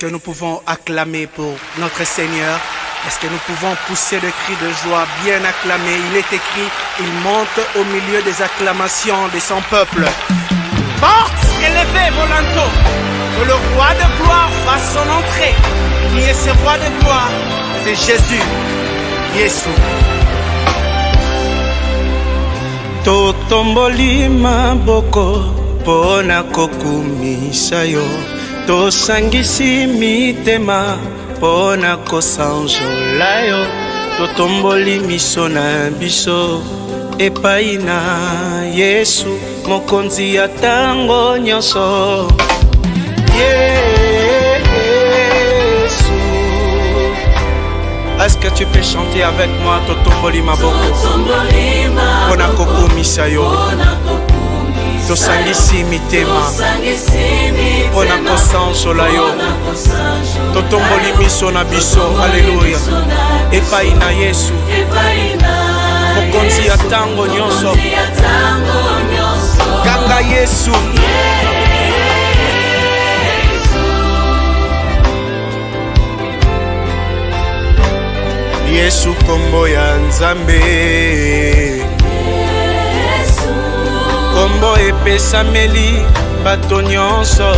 Que nous pouvons acclamer pour notre Seigneur? Est-ce que nous pouvons pousser des cris de joie bien acclamés? Il est écrit, il monte au milieu des acclamations de son peuple. Portes élevées, volanto, que le roi de gloire fasse son entrée. Qui est ce roi de gloire? C'est Jésus, Yesu. Totomboli maboko pona kokumisa yo, tosangisi mitema pona kosanjola yo, totomboli miso na biso epai na Yesu, mokonzi ya tango nyonso. Yesu, est-ce que tu peux chanter avec moi? Totomboli maboko pona kokumisa yo, tosangisi mitema pona kosanjola yo, totomboli miso na biso. Alleluya. Epai na Yesu, mokonzi ya tango nyonso. Kanga Yesu, Yesu kombo ya Nzambe, kombo epesameli bato nyonso,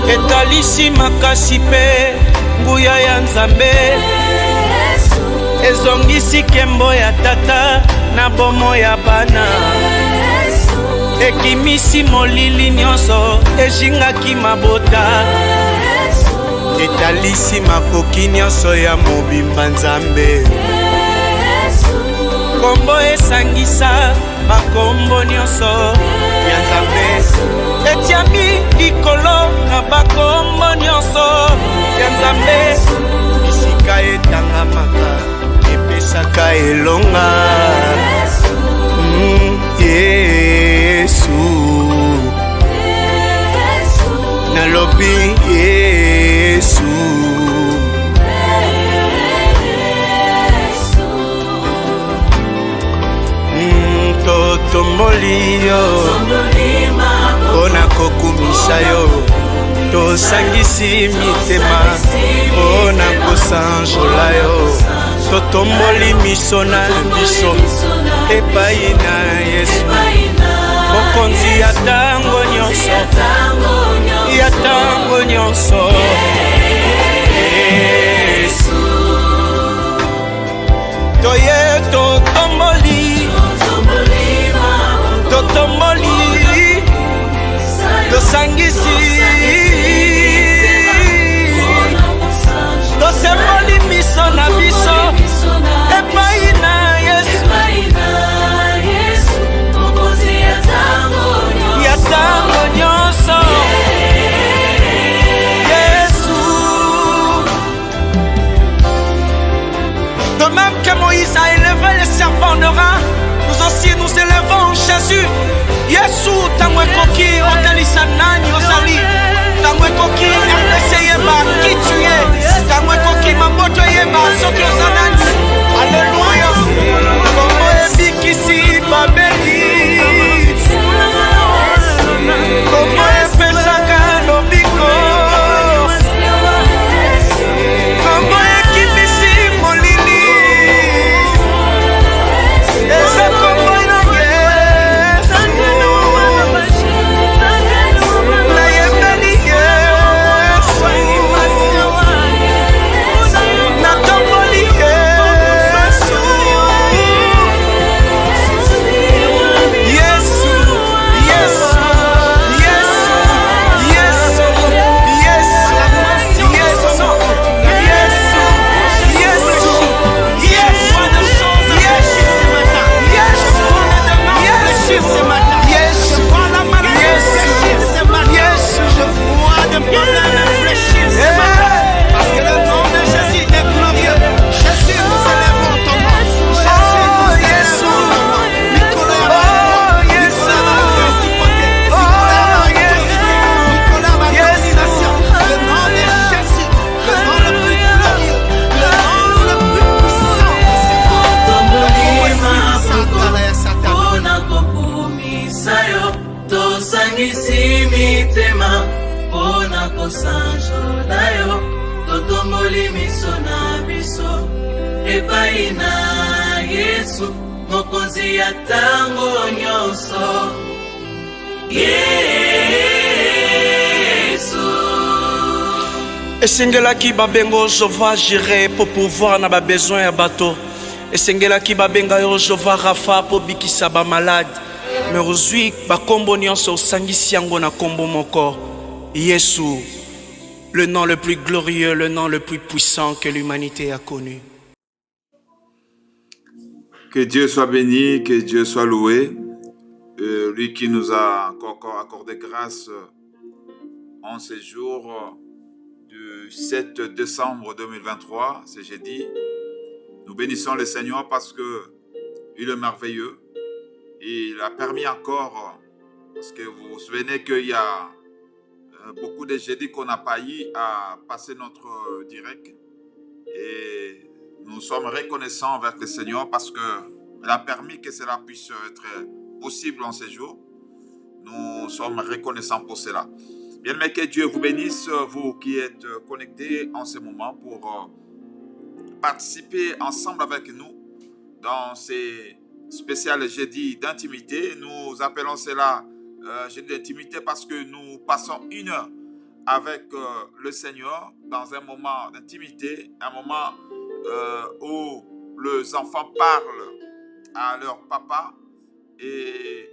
etalisi makasi pe nguya ya Nzambe, ezongisi kembo ya tata na bomo ya bana, ekimisi molili nyonso, ejingaki mabota, etalisi makoki nyonso ya mobimba Nzambe. Kombo esangisa bakombo nyonso ya Nzambe, etiami likolo na bakombo nyonso ya Nzambe. Bisika etangamaka epesaka elonga. Yesu nalobi Yesu, totomboli yo pona kokumisa yo, tosangisi mitema pona kosanjola yo, totomboli miso na biso epai na Yesu, mokonzi ya tango nyonso, ya tango nyonso. Yesu, toye totomboli, totomboli, tosangisi, tosemboli miso na biso epai na Yesu, ya tango nyonso. Yesu, de même que Moïse a élevé les serpents de rein, nous aussi nous élevons Jésus. Yesu, tango ekoki otalisa nani ozali, tango ekoki RDC yeba qui tu es, tango ekoki maboto yeba soki oza nani. Alléluia. Kombo ebikisi babeli, kombo epesaka lobiko, kombo ekimisi molili, eza kombo na Yesu, na totomboli miso na biso epai na Yesu mokonzi ya tango nyonso. Yesu esengelaki babengo Jehova Jireh pour pouvoir na ba besoin ya bato. Esengelaki babenga yo Jehova Rafa pour bikisa ba malade. Mais aujourd'hui bakombo nyonso osangisi yango na kombo moko Yesu, le nom le plus glorieux, le nom le plus puissant que l'humanité a connu. Que Dieu soit béni, que Dieu soit loué. Lui qui nous a encore accordé grâce en ce jour du 7 décembre 2023, c'est jeudi. Nous bénissons le Seigneur parce qu'il est merveilleux. Et il a permis encore, parce que vous vous souvenez qu'il y a beaucoup de jeudis qu'on n'a pas eu à passer notre direct. Et nous sommes reconnaissants avec le Seigneur parce qu'il a permis que cela puisse être possible en ces jours. Nous sommes reconnaissants pour cela. Bien aimé, que Dieu vous bénisse, vous qui êtes connectés en ce moment pour participer ensemble avec nous dans ces spéciales jeudis d'intimité. Nous appelons cela jeudi d'intimité parce que nous passons une heure avec le Seigneur dans un moment d'intimité, un moment où les enfants parlent à leur papa et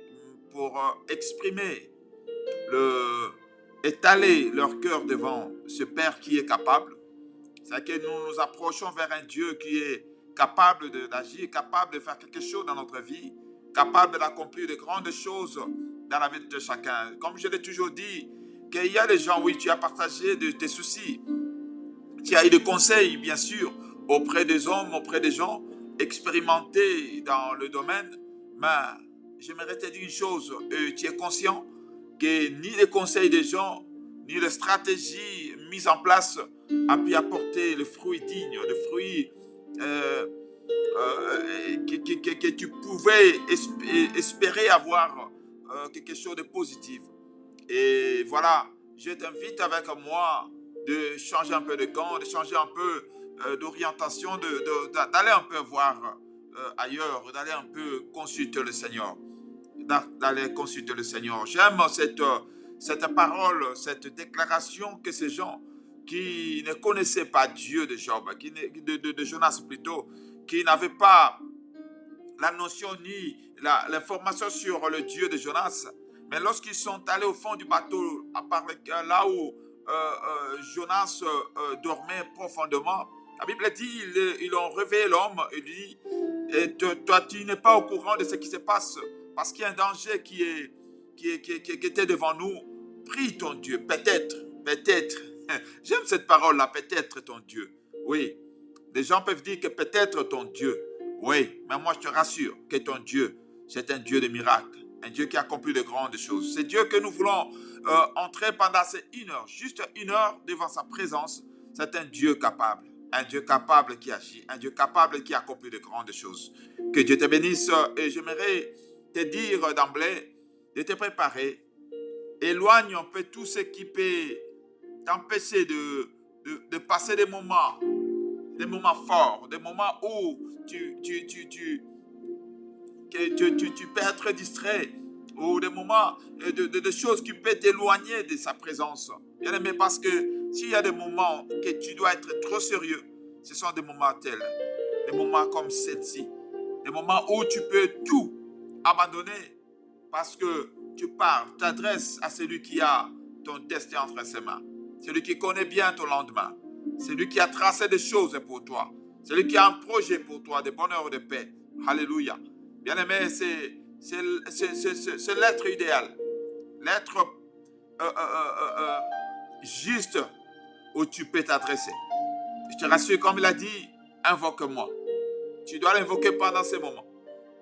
pour exprimer, étaler leur cœur devant ce Père qui est capable. C'est que nous nous approchons vers un Dieu qui est capable d'agir, capable de faire quelque chose dans notre vie, capable d'accomplir de grandes choses dans la vie de chacun. Comme je l'ai toujours dit, qu'il y a des gens, oui, tu as partagé de tes soucis, tu as eu des conseils, bien sûr, auprès des hommes, auprès des gens expérimentés dans le domaine, mais j'aimerais te dire une chose, tu es conscient que ni les conseils des gens, ni les stratégies mises en place a pu apporter le fruit digne, le fruit que tu pouvais espérer avoir quelque chose de positif. Et voilà, je t'invite avec moi de changer un peu de camp, de changer un peu d'orientation, d'aller un peu voir ailleurs, d'aller un peu consulter le Seigneur. D'aller consulter le Seigneur. J'aime cette parole, cette déclaration que ces gens qui ne connaissaient pas Dieu de Job, de Jonas plutôt, qui n'avaient pas la notion ni l'information sur le Dieu de Jonas, mais lorsqu'ils sont allés au fond du bateau, là où Jonas dormait profondément, la Bible dit, ils ont réveillé l'homme et dit, toi tu n'es pas au courant de ce qui se passe, parce qu'il y a un danger qui était devant nous. Prie ton Dieu, peut-être, j'aime cette parole-là, peut-être ton Dieu. Oui, des gens peuvent dire que peut-être ton Dieu. Oui, mais moi je te rassure que ton Dieu, c'est un Dieu de miracles, un Dieu qui accomplit de grandes choses. C'est Dieu que nous voulons entrer pendant ces une heure, juste une heure devant sa présence. C'est un Dieu capable qui agit, un Dieu capable qui accomplit de grandes choses. Que Dieu te bénisse et j'aimerais te dire d'emblée de te préparer. Éloigne un peu tout ce qui peut t'empêcher de passer des moments forts, des moments où tu peux être distrait, ou des moments de choses qui peuvent t'éloigner de sa présence. Bien aimé, parce que s'il y a des moments que tu dois être trop sérieux, ce sont des moments tels, des moments comme celle-ci, des moments où tu peux tout abandonner parce que tu t'adresses à celui qui a ton destin entre ses mains, celui qui connaît bien ton lendemain, celui qui a tracé des choses pour toi, celui qui a un projet pour toi de bonheur et de paix. Alléluia. Bien aimé, c'est l'être idéal, l'être juste où tu peux t'adresser. Je te rassure, comme il a dit, invoque-moi. Tu dois l'invoquer pendant ces moments.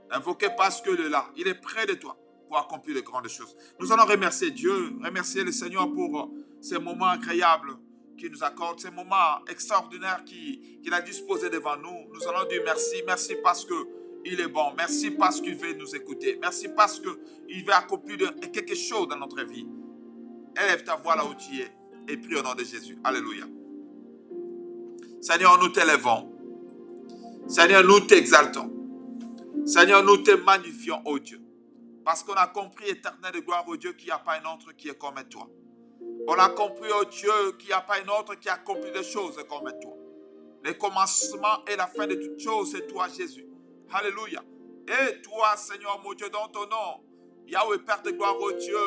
Invoquer parce que là, il est près de toi pour accomplir de grandes choses. Nous allons remercier Dieu, remercier le Seigneur pour ces moments agréables qu'il nous accorde, ces moments extraordinaires qu'il a disposés devant nous. Nous allons dire merci, merci parce qu'il est bon, merci parce qu'il veut nous écouter, merci parce qu'il veut accomplir quelque chose dans notre vie. Élève ta voix là où tu es et prie au nom de Jésus. Alléluia. Seigneur, nous t'élèvons. Seigneur, nous t'exaltons. Seigneur, nous te magnifions, ô Dieu. Parce qu'on a compris, éternel de gloire, ô Dieu, qu'il n'y a pas un autre qui est comme toi. On a compris, ô Dieu, qu'il n'y a pas un autre qui accomplit des choses comme toi. Le commencement et la fin de toutes choses, c'est toi, Jésus. Alléluia. Et toi, Seigneur, mon Dieu, dans ton nom, Yahweh, Père de gloire, ô Dieu,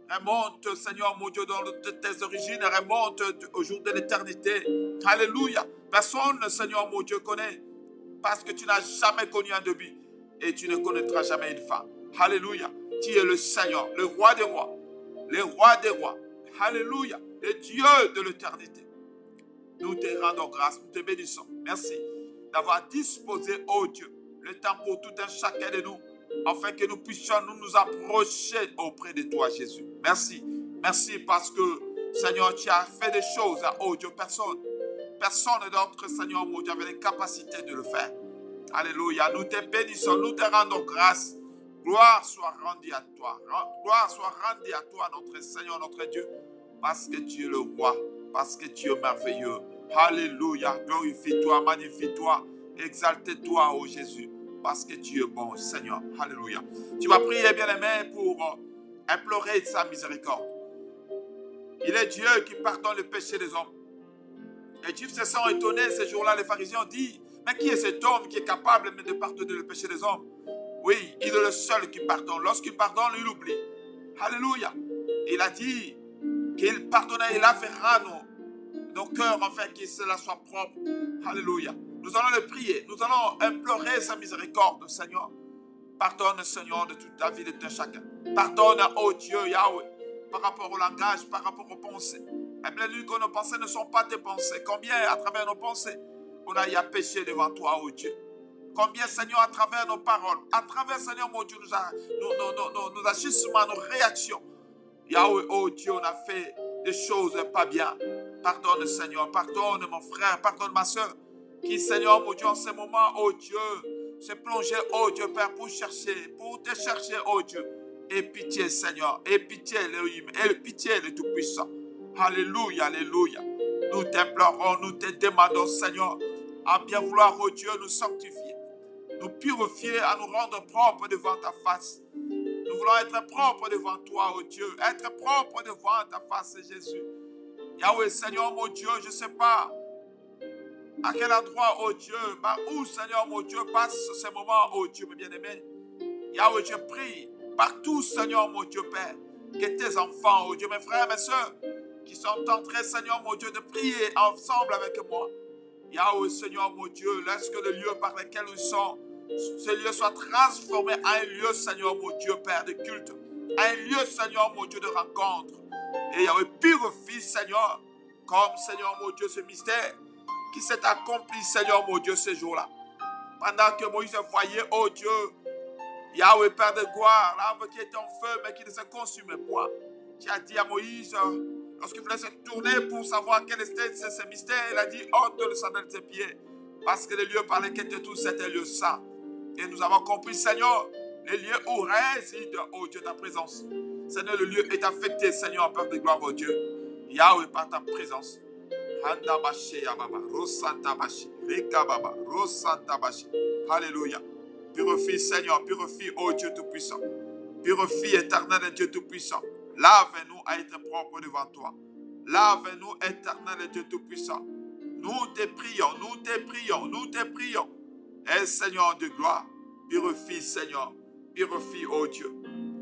remonte, Seigneur, mon Dieu, dans tes origines, remonte au jour de l'éternité. Alléluia. Personne, Seigneur, mon Dieu, connaît, parce que tu n'as jamais connu un début et tu ne connaîtras jamais une fin. Alléluia. Tu es le Seigneur, le roi des rois, le roi des rois. Alléluia. Le Dieu de l'éternité. Nous te rendons grâce, nous te bénissons. Merci d'avoir disposé, ô Dieu, le temps pour tout un chacun de nous, afin que nous puissions nous approcher auprès de toi, Jésus. Merci. Merci parce que, Seigneur, tu as fait des choses, ô Dieu, personne d'autre, Seigneur, mon Dieu, avait les capacités de le faire. Alléluia. Nous te bénissons, nous te rendons grâce. Gloire soit rendue à toi. Gloire soit rendue à toi, notre Seigneur, notre Dieu, parce que tu es le roi, parce que tu es merveilleux. Alléluia. Glorifie-toi, magnifie-toi, exalte-toi, ô Jésus, parce que tu es bon, Seigneur. Alléluia. Tu vas prier, bien-aimé, pour implorer sa miséricorde. Il est Dieu qui pardonne le péché des hommes. Les Juifs se sont étonnés ce jour-là. Les pharisiens ont dit, mais qui est cet homme qui est capable de pardonner le péché des hommes? Oui, il est le seul qui pardonne. Lorsqu'il pardonne, il oublie. Alléluia. Il a dit qu'il pardonnait, il lavera nos cœurs, afin que cela soit propre. Alléluia. Nous allons le prier. Nous allons implorer sa miséricorde, Seigneur. Pardonne, Seigneur, de toute la vie de tout chacun. Pardonne, ô Dieu, Yahweh, par rapport au langage, par rapport aux pensées. Aime-les que nos pensées ne sont pas tes pensées. Combien, à travers nos pensées, on a eu à pécher devant toi, ô Dieu. Combien, Seigneur, à travers nos paroles, à travers, Seigneur, mon Dieu, nos agissements, nos réactions. Yahweh, oh Dieu, on a fait des choses pas bien. Pardonne, Seigneur, pardonne mon frère, pardonne ma soeur, qui, Seigneur, mon Dieu, en ce moment, oh Dieu, se plongeait, oh Dieu, Père, pour te chercher, oh Dieu. Et pitié, Seigneur, et pitié, Elohim, et pitié, le Tout-Puissant. Alléluia, alléluia. Nous t'implorons, nous te demandons, Seigneur, à bien vouloir, oh Dieu, nous sanctifier, nous purifier, à nous rendre propres devant ta face. Nous voulons être propres devant toi, oh Dieu, être propres devant ta face, Jésus. Yahweh, Seigneur, mon Dieu, je ne sais pas à quel endroit, oh Dieu, où, Seigneur, mon Dieu, passe ce moment, oh Dieu, mes bien-aimés. Yahweh, je prie partout, Seigneur, mon Dieu, Père, que tes enfants, oh Dieu, mes frères, mes soeurs, qui sont en train, Seigneur, mon Dieu, de prier ensemble avec moi. Yahweh, Seigneur, mon Dieu, laisse que le lieu par lequel nous sommes, ce lieu soit transformé en un lieu, Seigneur, mon Dieu, Père de culte, un lieu, Seigneur, mon Dieu, de rencontre. Et Yahweh, purifie, Seigneur, comme, Seigneur, mon Dieu, ce mystère qui s'est accompli, Seigneur, mon Dieu, ce jour-là. Pendant que Moïse voyait, oh Dieu, Yahweh, Père de gloire, l'arbre qui était en feu, mais qui ne se consumait pas. Tu as dit à Moïse, lorsqu'il voulait se tourner pour savoir quel était ce mystère, il a dit, ôte le sandal de ses pieds, parce que le lieu par lequel tu es tous, c'était un lieu saint. Et nous avons compris, Seigneur, le lieu où réside, oh Dieu, ta présence. Seigneur, le lieu est affecté, Seigneur, Père de gloire, oh Dieu. Yahweh, par ta présence. Alléluia. Purifie, Seigneur, purifie, oh Dieu Tout-Puissant. Purifie, éternel Dieu Tout-Puissant. Lave-nous à être propre devant toi. Lave-nous, éternel Dieu Tout-Puissant. Nous te prions, nous te prions, nous te prions. Et Seigneur de gloire, purifie, Seigneur. Purifie, oh Dieu.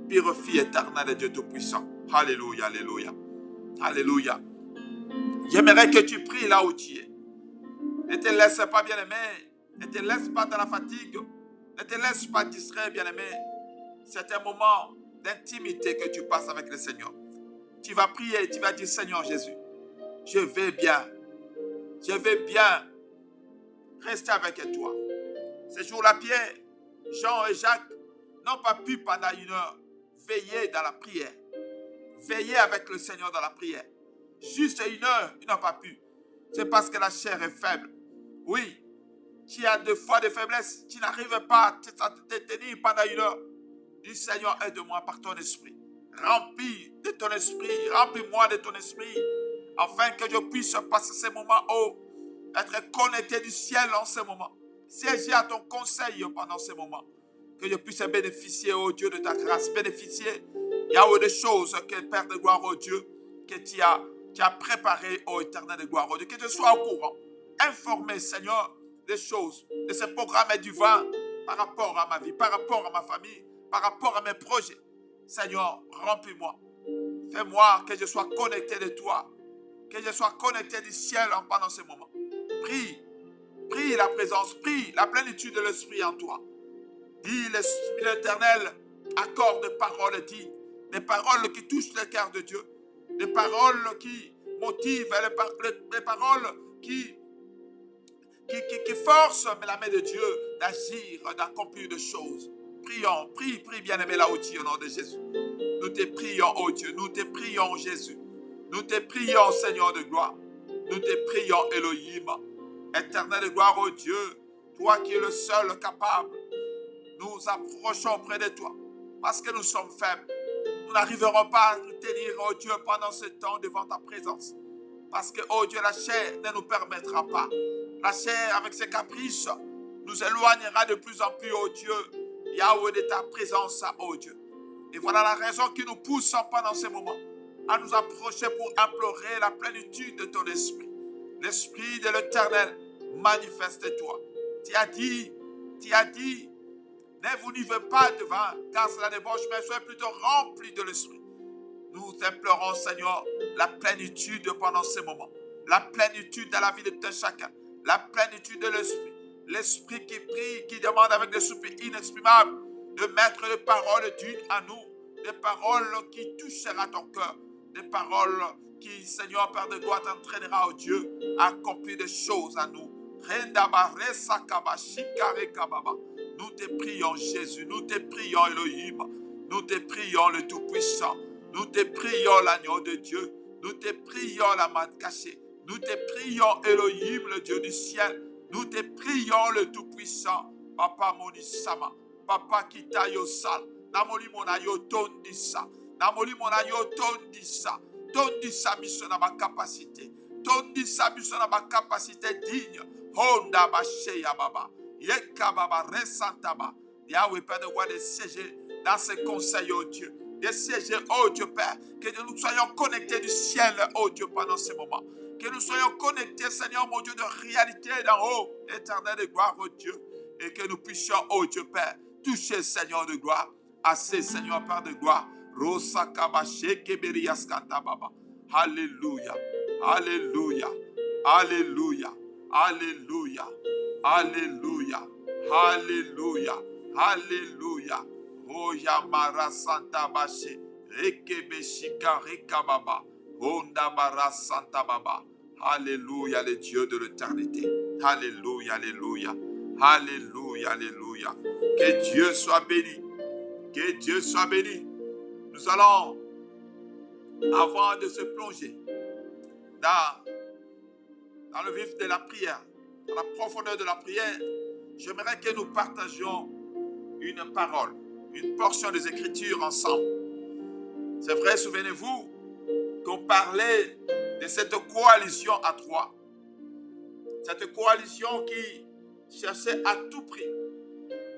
Purifie, éternel Dieu Tout-Puissant. Alléluia, alléluia. Alléluia. J'aimerais que tu pries là où tu es. Ne te laisse pas, bien-aimé. Ne te laisse pas dans la fatigue. Ne te laisse pas distraire, bien-aimé. C'est un moment d'intimité que tu passes avec le Seigneur. Tu vas prier, tu vas dire, Seigneur Jésus, je vais bien. Je vais bien rester avec toi. Ce jour-là, Pierre, Jean et Jacques n'ont pas pu pendant une heure veiller dans la prière. Veiller avec le Seigneur dans la prière. Juste une heure, ils n'ont pas pu. C'est parce que la chair est faible. Oui, tu as des fois de faiblesse. Tu n'arrives pas à te tenir pendant une heure. Dis, Seigneur, aide-moi par ton esprit. Remplis de ton esprit. Remplis-moi de ton esprit. Afin que je puisse passer ces moments, oh être connecté du ciel en ce moment. Siéger à ton conseil pendant ce moment. Que je puisse bénéficier, oh Dieu, de ta grâce. Bénéficier, Yahweh, des choses que, Père de gloire, oh Dieu, que tu as préparé, oh éternel de gloire, oh Dieu. Que je sois au courant, informé, Seigneur, des choses, de ce programme divin par rapport à ma vie, par rapport à ma famille, par rapport à mes projets. Seigneur, remplis-moi. Fais-moi que je sois connecté de toi, que je sois connecté du ciel pendant ce moment. Prie, prie la présence, prie la plénitude de l'Esprit en toi. Dis l'Éternel, accorde des paroles dignes, des paroles qui touchent le cœur de Dieu, des paroles qui motivent, des paroles qui forcent la main de Dieu d'agir, d'accomplir des choses. Prions, prie bien-aimé là au nom de Jésus. Nous te prions, oh Dieu, nous te prions, Jésus. Nous te prions, Seigneur de gloire. Nous te prions, Elohim. Éternel de gloire, oh Dieu, toi qui es le seul capable. Nous approchons près de toi parce que nous sommes faibles. Nous n'arriverons pas à nous tenir, oh Dieu, pendant ce temps devant ta présence. Parce que, oh Dieu, la chair ne nous permettra pas. La chair, avec ses caprices, nous éloignera de plus en plus, oh Dieu, Yahweh, de ta présence, oh Dieu. Et voilà la raison qui nous pousse pendant ce moment à nous approcher pour implorer la plénitude de ton esprit. L'esprit de l'Éternel, manifeste-toi. Tu as dit, ne vous livrez pas de vin, car c'est la débauche, mais soyez plutôt remplis de l'esprit. Nous implorons, Seigneur, la plénitude pendant ce moment. La plénitude dans la vie de tout chacun. La plénitude de l'esprit. L'esprit qui prie, qui demande avec des soupirs inexprimables de mettre des paroles dignes à nous. Des paroles qui toucheront ton cœur. Des paroles qui, Seigneur, Père de gloire, t'entraînera, oh Dieu, à accomplir des choses à nous. Nous te prions, Jésus. Nous te prions, Elohim. Nous te prions, le Tout-Puissant. Nous te prions, l'agneau de Dieu. Nous te prions, la main cachée. Nous te prions, Elohim, le Dieu du ciel. Nous te prions, le Tout-Puissant. Papa Monisama. Papa Kitayo Sal. Namoli Monayo Tondisa. Namoli Monayo Tondisa. Tondisa mission à ma capacité. Tondisa mission à ma capacité digne. Honda Basheya Baba. Yeka Baba Resantaba. Yahweh, Père de roi, de siéger dans ce conseil, oh Dieu. De siéger, oh Dieu Père. Que nous soyons connectés du ciel, oh Dieu, pendant ce moment. Que nous soyons connectés, Seigneur, mon Dieu, de réalité d'en haut, éternel de gloire, oh Dieu. Et que nous puissions, oh Dieu Père, toucher, Seigneur de gloire, assez, Seigneur Père de gloire. Rosa Kabache Keberias Baba. Alléluia. Alléluia. Alléluia. Alléluia. Alléluia. Alléluia. Alléluia. Oyamara Santa Bache. Rekebeshika Rekababa. Ondabara Santa Baba. Alléluia, le Dieu de l'éternité. Alléluia, alléluia. Alléluia, alléluia. Que Dieu soit béni. Que Dieu soit béni. Nous allons, avant de se plonger dans le vif de la prière, dans la profondeur de la prière, j'aimerais que nous partagions une parole, une portion des Écritures ensemble. C'est vrai, souvenez-vous qu'on parlait de cette coalition à trois. Cette coalition qui cherchait à tout prix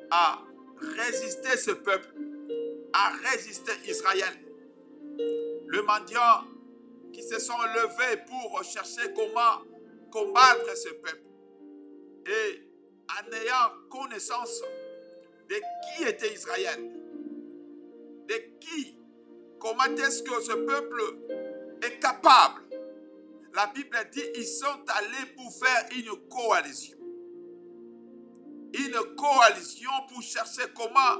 à résister ce peuple, à résister Israël. Le mendiant qui se sont levés pour chercher comment combattre ce peuple. Et en ayant connaissance de qui était Israël, de qui, comment est-ce que ce peuple est capable. La Bible dit ils sont allés pour faire une coalition. Une coalition pour chercher comment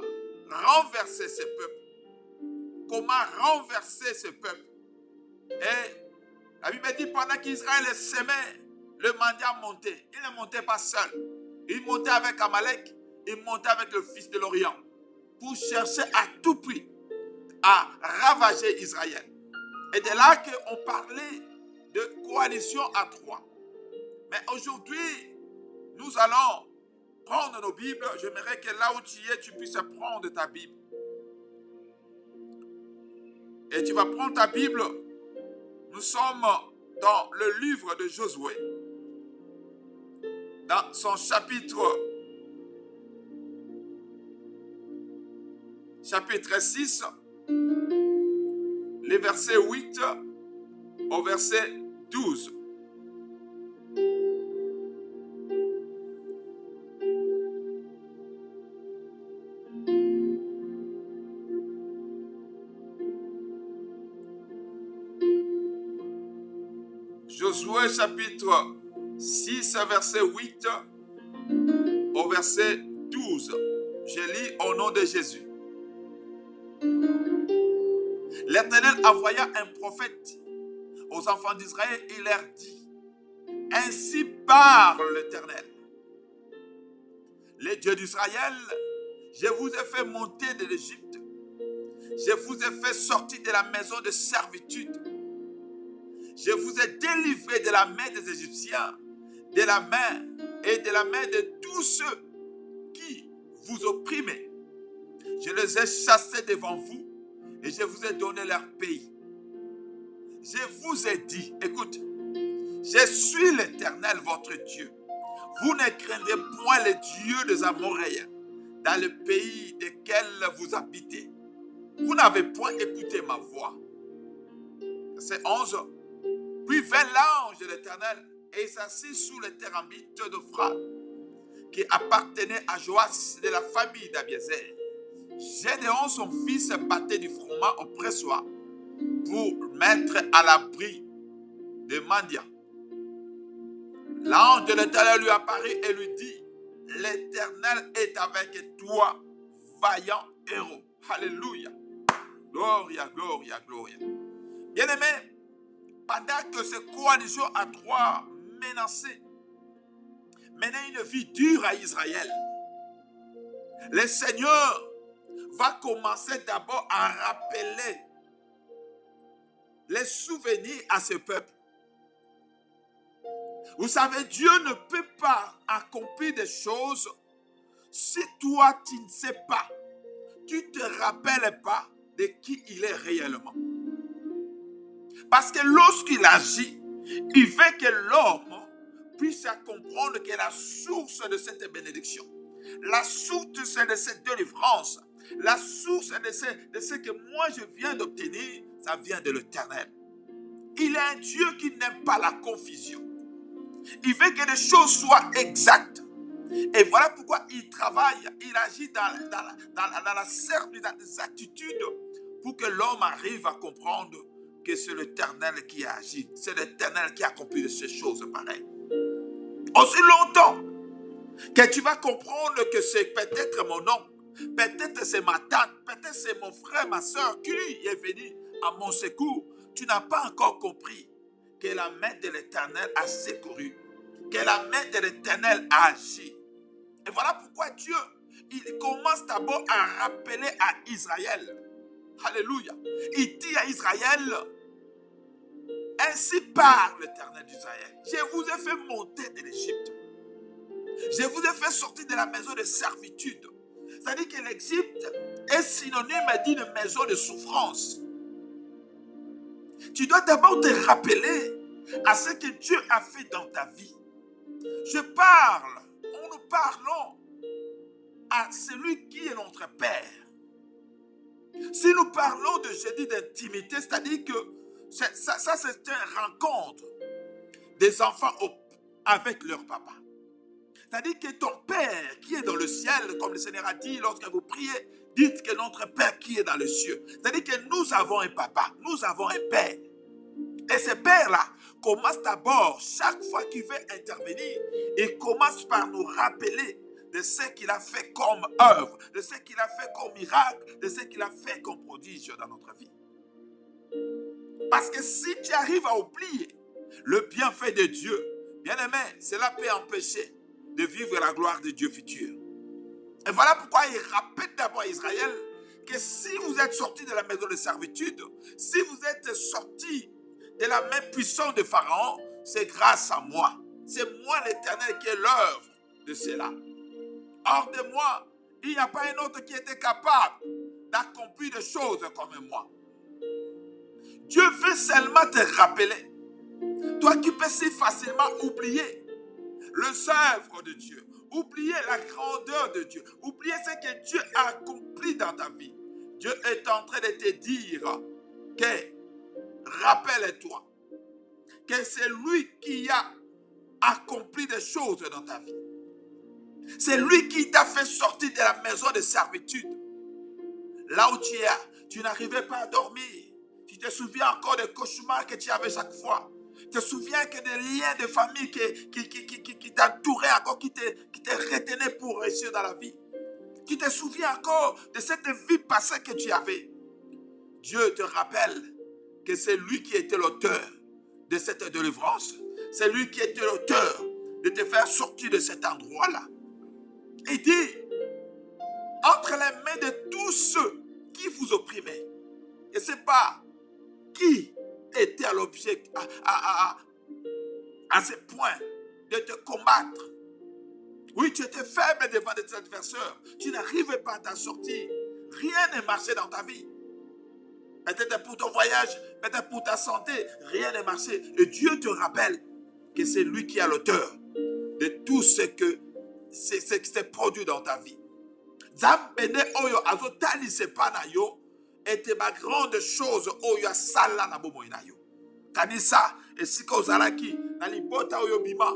renverser ce peuple. Comment renverser ce peuple. Et la Bible dit pendant qu'Israël semait, le mendiant montait. Il ne montait pas seul. Il montait avec Amalek. Il montait avec le fils de l'Orient. Pour chercher à tout prix à ravager Israël. Et de là qu'on parlait de coalition à trois. Mais aujourd'hui, nous allons prendre nos Bibles. J'aimerais que là où tu es, tu puisses prendre ta Bible. Et tu vas prendre ta Bible. Nous sommes dans le livre de Josué. dans son chapitre 6, les versets 8 au verset 12. Josué chapitre 6, verset 8 au verset 12. Je lis au nom de Jésus. L'Éternel envoya un prophète aux enfants d'Israël. Il leur dit: ainsi parle l'Éternel, le Dieu d'Israël, je vous ai fait monter de l'Égypte, je vous ai fait sortir de la maison de servitude, je vous ai délivré de la main des Égyptiens, de la main et de la main de tous ceux qui vous opprimaient. Je les ai chassés devant vous et je vous ai donné leur pays. Je vous ai dit, écoute, je suis l'Éternel votre Dieu. Vous ne craindrez point les dieux des Amoréens dans le pays desquels vous habitez. Vous n'avez point écouté ma voix. Verset 11. Puis vint l'ange de l'Éternel et s'assit sous le térambite d'Ophra, qui appartenait à Joas de la famille d'Abiézer. Gédéon, son fils, battait du froment au pressoir pour mettre à l'abri de Mandia. L'ange de l'Éternel lui apparut et lui dit: l'Éternel est avec toi, vaillant héros. Alléluia. Gloria, gloria, gloria. Bien-aimés, pendant que ces coalitions à trois menaçaient une vie dure à Israël, le Seigneur va commencer d'abord à rappeler les souvenirs à ce peuple. Vous savez, Dieu ne peut pas accomplir des choses si toi tu ne sais pas, tu ne te rappelles pas de qui il est réellement. Parce que lorsqu'il agit, il veut que l'homme puisse comprendre que la source de cette bénédiction, la source de cette délivrance, la source de ce que moi je viens d'obtenir, ça vient de l'Éternel. Il est un Dieu qui n'aime pas la confusion. Il veut que les choses soient exactes. Et voilà pourquoi il travaille, il agit dans la cercle, dans des attitudes pour que l'homme arrive à comprendre que c'est l'Éternel qui a agi. C'est l'Éternel qui a accompli ces choses pareilles. Aussi longtemps que tu vas comprendre que c'est peut-être mon oncle, peut-être c'est ma tante, peut-être c'est mon frère, ma soeur qui est venu à mon secours, tu n'as pas encore compris que la main de l'Éternel a secouru, que la main de l'Éternel a agi. Et voilà pourquoi Dieu, il commence d'abord à rappeler à Israël. Alléluia. Il dit à Israël: ainsi parle l'Éternel d'Israël. Je vous ai fait monter de l'Égypte. Je vous ai fait sortir de la maison de servitude. C'est-à-dire que l'Égypte est synonyme d'une maison de souffrance. Tu dois d'abord te rappeler à ce que Dieu a fait dans ta vie. Nous parlons à celui qui est notre Père. Si nous parlons de jeudi d'intimité, c'est-à-dire que ça c'est une rencontre des enfants avec leur papa. C'est-à-dire que ton Père qui est dans le ciel, comme le Seigneur a dit, lorsque vous priez, dites que notre Père qui est dans les cieux. C'est-à-dire que nous avons un papa, nous avons un Père. Et ce Père-là commence d'abord, chaque fois qu'il veut intervenir, il commence par nous rappeler de ce qu'il a fait comme œuvre, de ce qu'il a fait comme miracle, de ce qu'il a fait comme prodige dans notre vie. Parce que si tu arrives à oublier le bienfait de Dieu, bien-aimé, cela peut empêcher de vivre la gloire de Dieu futur. Et voilà pourquoi il rappelle d'abord à Israël que si vous êtes sortis de la maison de servitude, si vous êtes sortis de la main puissante de Pharaon, c'est grâce à moi. C'est moi l'Éternel qui est l'œuvre de cela. Hors de moi, il n'y a pas un autre qui était capable d'accomplir des choses comme moi. Dieu veut seulement te rappeler. Toi qui peux si facilement oublier. les œuvres de Dieu. Oubliez la grandeur de Dieu. Oubliez ce que Dieu a accompli dans ta vie. Dieu est en train de te dire que, rappelle-toi, que c'est lui qui a accompli des choses dans ta vie. C'est lui qui t'a fait sortir de la maison de servitude. Là où tu es, tu n'arrivais pas à dormir. Tu te souviens encore des cauchemars que tu avais chaque fois. Tu te souviens que des liens de famille qui t'entouraient encore, qui te retenaient pour réussir dans la vie. Tu te souviens encore de cette vie passée que tu avais. Dieu te rappelle que c'est lui qui était l'auteur de cette délivrance. C'est lui qui était l'auteur de te faire sortir de cet endroit-là. Il dit, entre les mains de tous ceux qui vous opprimaient. Et ce n'est pas qui était à l'objet, à ce point de te combattre. Oui, tu étais faible devant tes adversaires. Tu n'arrivais pas à t'en sortir. Rien ne marchait dans ta vie. Peut-être pour ton voyage, peut-être pour ta santé, rien ne marchait. Et Dieu te rappelle que c'est lui qui a l'auteur de tout ce qui s'est produit dans ta vie. Zambene oyo azotali sepa na yo ete ba grande chose oyo asala na bomoi na yo. Kanisa esika ozalaki na libota oyo bima.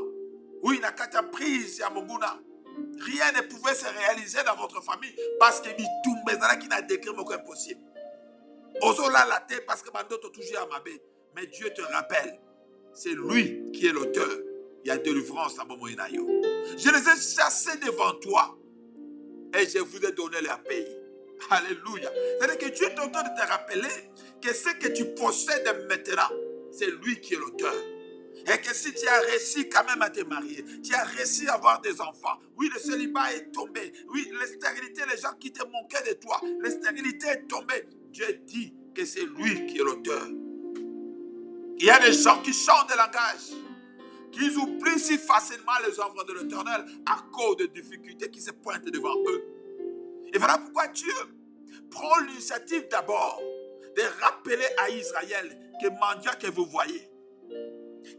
Oui, na kati ya prise ya monguna. Rien ne pouvait se réaliser dans votre famille parce que bitumbe ezalaki na décret moko impossible. Ozola la tête parce que bandoto toujours à mabe. Mais Dieu te rappelle, c'est lui qui est l'auteur. Il y a délivrance à bomoi na yo. Je les ai chassés devant toi. Et je vous ai donné leur pays. Alléluia. C'est-à-dire que Dieu est en train de te rappeler que ce que tu possèdes maintenant, c'est lui qui est l'auteur. Et que si tu as réussi quand même à te marier, tu as réussi à avoir des enfants, oui, le célibat est tombé, oui, la stérilité, les gens qui te manquaient de toi, la stérilité est tombée. Dieu dit que c'est lui qui est l'auteur. Il y a des gens qui changent de langage, qu'ils oublient si facilement les œuvres de l'Éternel à cause de difficultés qui se pointent devant eux. Et voilà pourquoi Dieu prend l'initiative d'abord de rappeler à Israël que Mandia que vous voyez,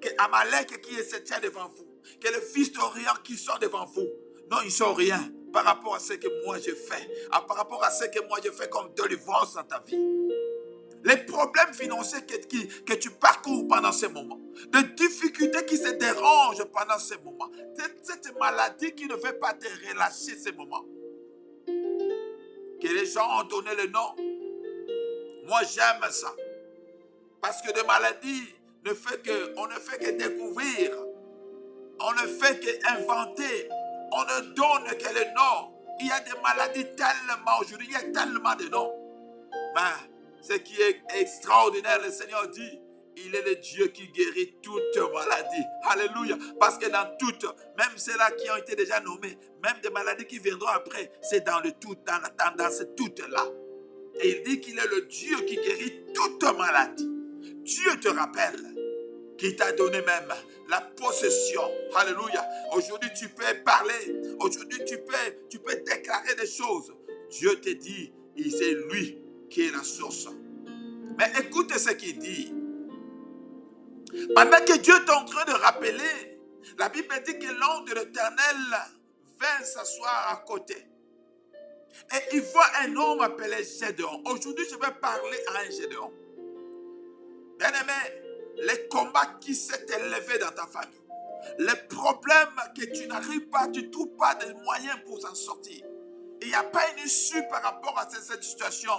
que Amalek qui se tient devant vous, que les fils d'Orient qui sont devant vous, non, ils ne sont rien par rapport à ce que moi j'ai fait, par rapport à ce que moi j'ai fait comme délivrance dans ta vie. Les problèmes financiers que tu parcours pendant ces moments, les difficultés qui se dérangent pendant ces moments, cette maladie qui ne veut pas te relâcher ces moments. Que les gens ont donné le nom. Moi j'aime ça. Parce que des maladies, on ne fait que découvrir. On ne fait qu'inventer. On ne donne que le nom. Il y a des maladies tellement, aujourd'hui, il y a tellement de noms. Mais ce qui est extraordinaire, le Seigneur dit, il est le Dieu qui guérit toute maladie. Alléluia. Parce que dans toutes, même ceux-là qui ont été déjà nommés, même des maladies qui viendront après, c'est dans le tout, dans ce tout-là. Et il dit qu'il est le Dieu qui guérit toute maladie. Dieu te rappelle qu'il t'a donné même la possession. Alléluia. Aujourd'hui, tu peux parler. Aujourd'hui, tu peux déclarer des choses. Dieu te dit, c'est lui qui est la source. Mais écoute ce qu'il dit. Pendant que Dieu est en train de rappeler, la Bible dit que l'ange de l'Éternel vint s'asseoir à côté. Et il voit un homme appelé Gédéon. Aujourd'hui, je vais parler à un Gédéon. Bien-aimé, les combats qui s'est élevé dans ta famille, les problèmes que tu n'arrives pas, tu ne trouves pas de moyens pour s'en sortir. Il n'y a pas une issue par rapport à cette situation.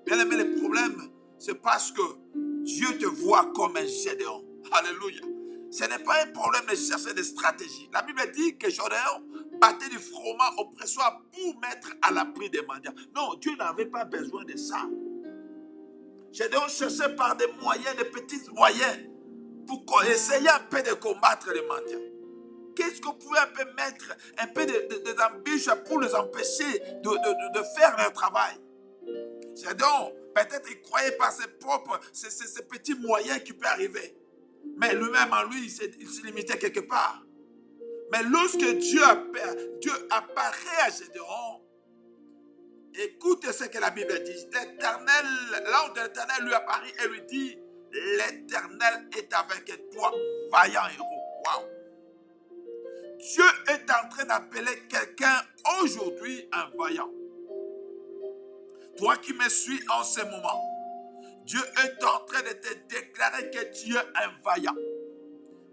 Bien-aimé, les problèmes, c'est parce que Dieu te voit comme un Gédéon. Alléluia. Ce n'est pas un problème de chercher des stratégies. La Bible dit que Gédéon battait du froment au pressoir pour mettre à l'abri des mendiants. Non, Dieu n'avait pas besoin de ça. Gédéon cherchait par des moyens, des petits moyens, pour essayer un peu de combattre les mendiants. Qu'est-ce qu'on pouvait un peu mettre, un peu des embûches pour les empêcher de faire leur travail? Gédéon, peut-être il croyait par ses propres, ces petits moyens qui peuvent arriver. Mais lui-même en lui, il se limitait quelque part. Mais lorsque Dieu apparaît à Gédéon, écoute ce que la Bible dit. L'Éternel, l'ange de l'Éternel lui apparaît et lui dit, l'Éternel est avec toi, vaillant héros. Wow. Dieu est en train d'appeler quelqu'un aujourd'hui un vaillant. Toi qui me suis en ce moment, Dieu est en train de te déclarer que tu es un vaillant.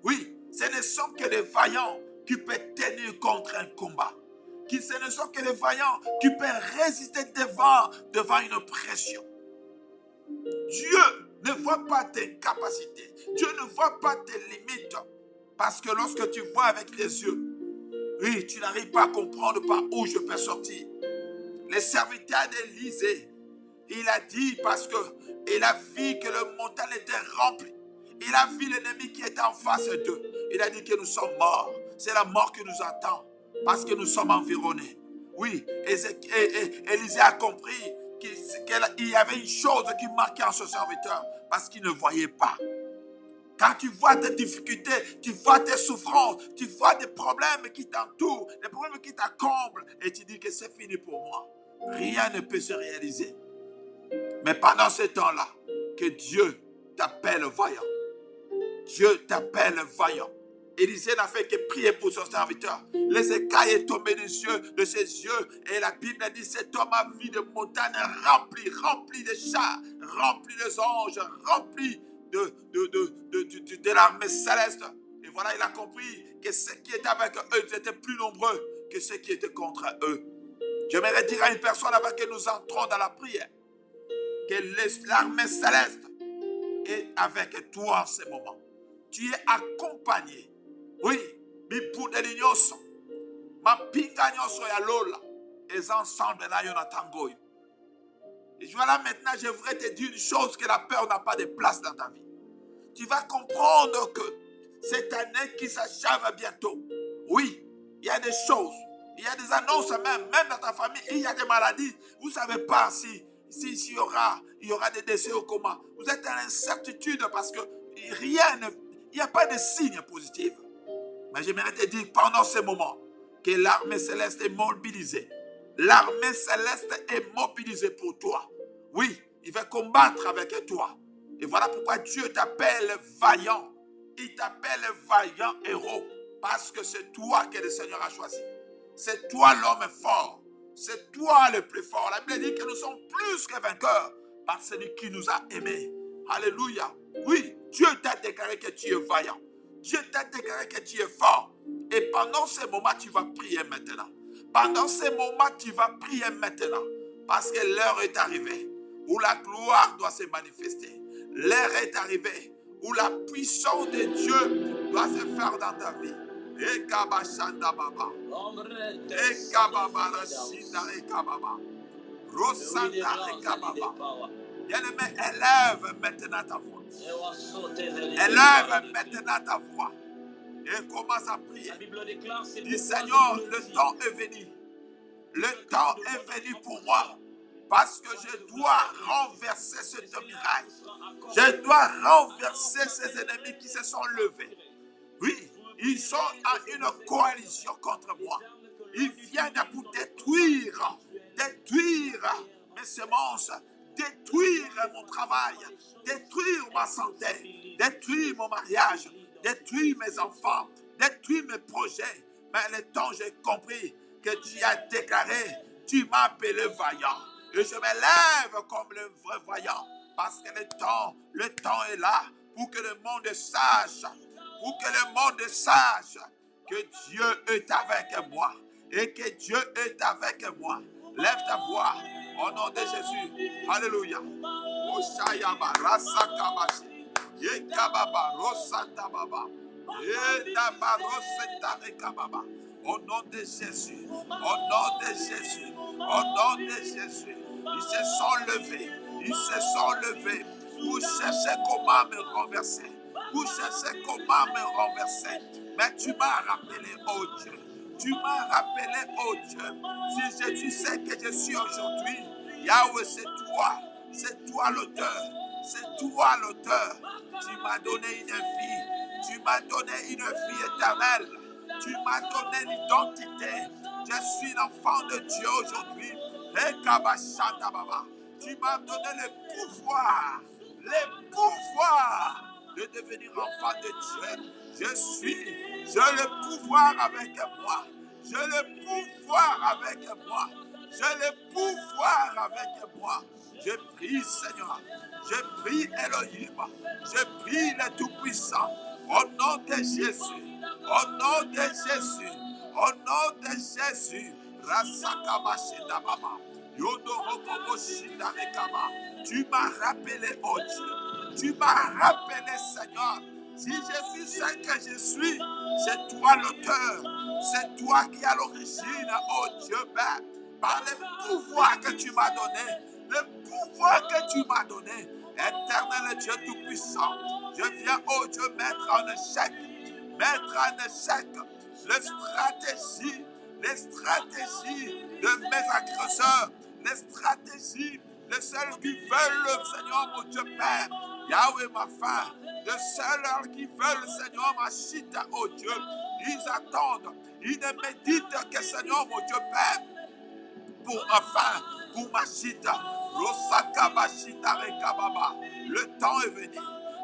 Oui, ce ne sont que les vaillants qui peuvent tenir contre un combat. Ce ne sont que les vaillants qui peuvent résister devant une pression. Dieu ne voit pas tes capacités. Dieu ne voit pas tes limites. Parce que lorsque tu vois avec tes yeux, oui, tu n'arrives pas à comprendre par où je peux sortir. Le serviteur d'Élisée, il a dit parce qu'il a vu que le montagne était rempli. Il a vu l'ennemi qui était en face d'eux. Il a dit que nous sommes morts. C'est la mort qui nous attend parce que nous sommes environnés. Oui, Élisée a compris qu'il y avait une chose qui marquait en ce serviteur parce qu'il ne voyait pas. Quand tu vois tes difficultés, tu vois tes souffrances, tu vois des problèmes qui t'entourent, des problèmes qui t'accomblent, et tu dis que c'est fini pour moi. Rien ne peut se réaliser. Mais pendant ce temps-là, que Dieu t'appelle vaillant. Dieu t'appelle vaillant. Élisée n'a fait que prier pour son serviteur. Les écailles est tombé de ses yeux. Et la Bible dit, cet homme a vu des montagnes remplies de chars, remplies de anges, remplies de l'armée céleste. Et voilà, il a compris que ceux qui étaient avec eux étaient plus nombreux que ceux qui étaient contre eux. J'aimerais dire à une personne avant que nous entrons dans la prière que l'armée céleste est avec toi en ce moment. Tu es accompagné. Oui, bipude de nyonso. Mapinga nyonso ya lola. Et ensemble na yonatangoy. Et voilà, maintenant, je voudrais te dire une chose, que la peur n'a pas de place dans ta vie. Tu vas comprendre que cette année qui s'achève bientôt, oui, il y a des choses, il y a des annonces même dans ta famille, il y a des maladies. Vous ne savez pas s'il y aura des décès ou comment. Vous êtes en incertitude parce que il n'y a pas de signe positif. Mais j'aimerais te dire pendant ce moment que l'armée céleste est mobilisée. L'armée céleste est mobilisée pour toi. Oui, il va combattre avec toi. Et voilà pourquoi Dieu t'appelle vaillant. Il t'appelle vaillant héros. Parce que c'est toi que le Seigneur a choisi. C'est toi l'homme fort. C'est toi le plus fort. La Bible dit que nous sommes plus que vainqueurs par celui qui nous a aimés. Alléluia. Oui, Dieu t'a déclaré que tu es vaillant. Dieu t'a déclaré que tu es fort. Et pendant ce moment, tu vas prier maintenant. Pendant ce moment, tu vas prier maintenant. Parce que l'heure est arrivée où la gloire doit se manifester. L'heure est arrivée où la puissance de Dieu doit se faire dans ta vie. Ekabashanda baba. Ekababa rashida ekababa. Rosanda ekababa. Bien-aimé, élève maintenant ta voix. Élève maintenant ta voix. Et commence à prier. Dis Seigneur, le temps est venu. Le temps est venu pour moi. Parce que je dois renverser cette muraille. Je dois renverser ces ennemis qui se sont levés. Oui, ils sont en une coalition contre moi. Ils viennent pour détruire mes semences, détruire mon travail, détruire ma santé, détruire mon mariage, détruire mes enfants, détruire mes projets. Mais le temps, j'ai compris que tu as déclaré, tu m'as appelé vaillant. Et je me lève comme le vrai voyant. Parce que le temps est là pour que le monde sache. Pour que le monde sache que Dieu est avec moi. Et que Dieu est avec moi. Lève ta voix au nom de Jésus. Alléluia. Oshayaba rasakabashi. Yekababa rosatababa. Yedaba rosetarekababa. Au nom de Jésus. Au nom de Jésus. Au nom de Jésus. Ils se sont levés. Ils se sont levés pour chercher comment me renverser. Pour chercher comment me renverser. Mais tu m'as rappelé, oh Dieu. Tu m'as rappelé, oh Dieu. Si je sais que je suis aujourd'hui, Yahweh, c'est toi. C'est toi l'auteur. C'est toi l'auteur. Tu m'as donné une vie. Tu m'as donné une vie éternelle. Tu m'as donné l'identité. Je suis l'enfant de Dieu aujourd'hui. Tu m'as donné le pouvoir de devenir enfant de Dieu. Je suis. J'ai le pouvoir avec moi. J'ai le pouvoir avec moi. J'ai le pouvoir avec moi. Je prie, Seigneur. Je prie, Elohim. Je prie le Tout-Puissant. Au nom de Jésus. Au nom de Jésus. Au nom de Jésus. Rasakabashida Baba. Yodorokoboshida Rekaba. Tu m'as rappelé, oh Dieu. Tu m'as rappelé, Seigneur. Si je suis ce que je suis, c'est toi l'auteur. C'est toi qui as l'origine, oh Dieu Père. Par le pouvoir que tu m'as donné. Le pouvoir que tu m'as donné. Éternel Dieu Tout-Puissant. Je viens, oh Dieu, mettre en échec les stratégies de mes agresseurs, les stratégies de celles qui veulent, Seigneur, mon Dieu Père, Yahweh, ma fin, de celles qui veulent, Seigneur, ma chute, oh Dieu, ils attendent, ils ne méditent que, Seigneur, mon Dieu Père, pour ma chute. Le temps est venu.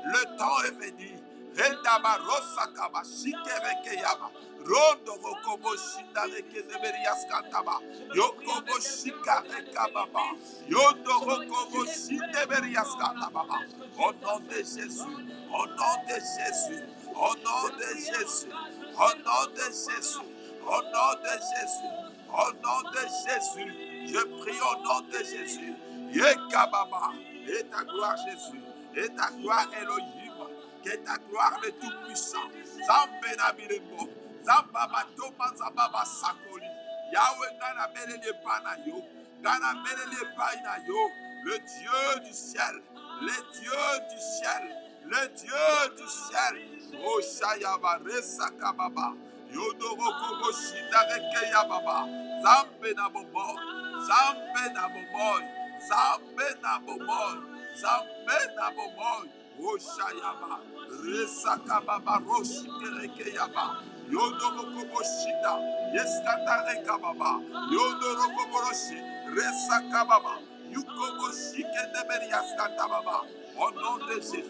Le temps est venu. Rendaba Rosakaba Shikerekeyaba. Rondo Rokobo Shindareke Deberias Kantaba. Yokobo Shikarekababa. Yondo Rokobo Shindeberias Kantababa. Au nom de Jésus. Au nom de Jésus. Au nom de Jésus. Au nom de Jésus. Au nom de Jésus. Au nom de Jésus. Je prie au nom de Jésus. Yekababa. Et ta gloire, Jésus. Et ta gloire, Elohim. Que ta gloire le Tout-Puissant. Zambena Birembo. Zambaba Toma Zambaba Sakoli. Yahweh Gana Belele Panayo. Gana Belele Panayo. Le Dieu du ciel. Le Dieu du ciel. Le Dieu du ciel. O Shayaba Resakababa. Yodoroko Boshida Rekeyababa. Zambena Bobo. Zambena Bobo. Zambena Bobo. Zambena Bobo. Oshayaba, Resakababa, Roshikerekeyaba, Yodorokoboshida, Yeskatarekababa, Yodorokoboroshi, Resakababa, Yukoboshike Deberiaskatababa. Au nom de Jésus,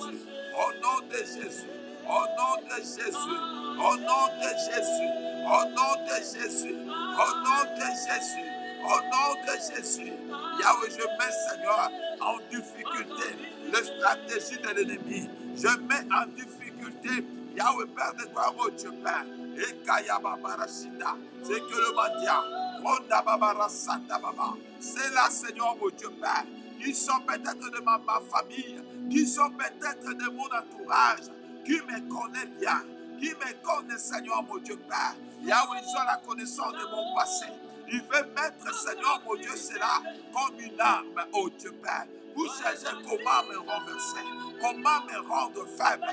au nom de Jésus, au nom de Jésus, au nom de Jésus, au nom de Jésus, au nom de Jésus, au nom de Jésus. Yahweh, je mets, Seigneur, en difficulté les stratégies de l'ennemi. Je mets en difficulté, Yahweh, Père de gloire, oh Dieu Père, et Kayababarashida, c'est que le Mandia, Rondababarasandababa, c'est là, Seigneur, mon Dieu Père, qui sont peut-être de ma famille, qui sont peut-être de mon entourage, qui me connaît bien, qui me connaît, Seigneur, mon Dieu Père. Yahweh, ils ont la connaissance de mon passé. Il veut mettre, Seigneur, mon Dieu, cela comme une arme, oh Dieu Père. Vous cherchez comment me renverser, comment me rendre faible.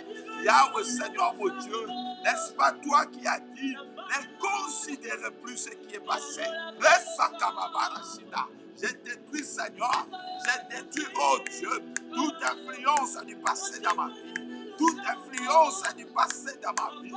Yahweh, Seigneur, mon Dieu, n'est-ce pas toi qui as dit, ne considérez plus ce qui est passé. J'ai détruit, Seigneur, j'ai détruit, oh Dieu, toute influence du passé dans ma vie. Toute influence du passé dans ma vie.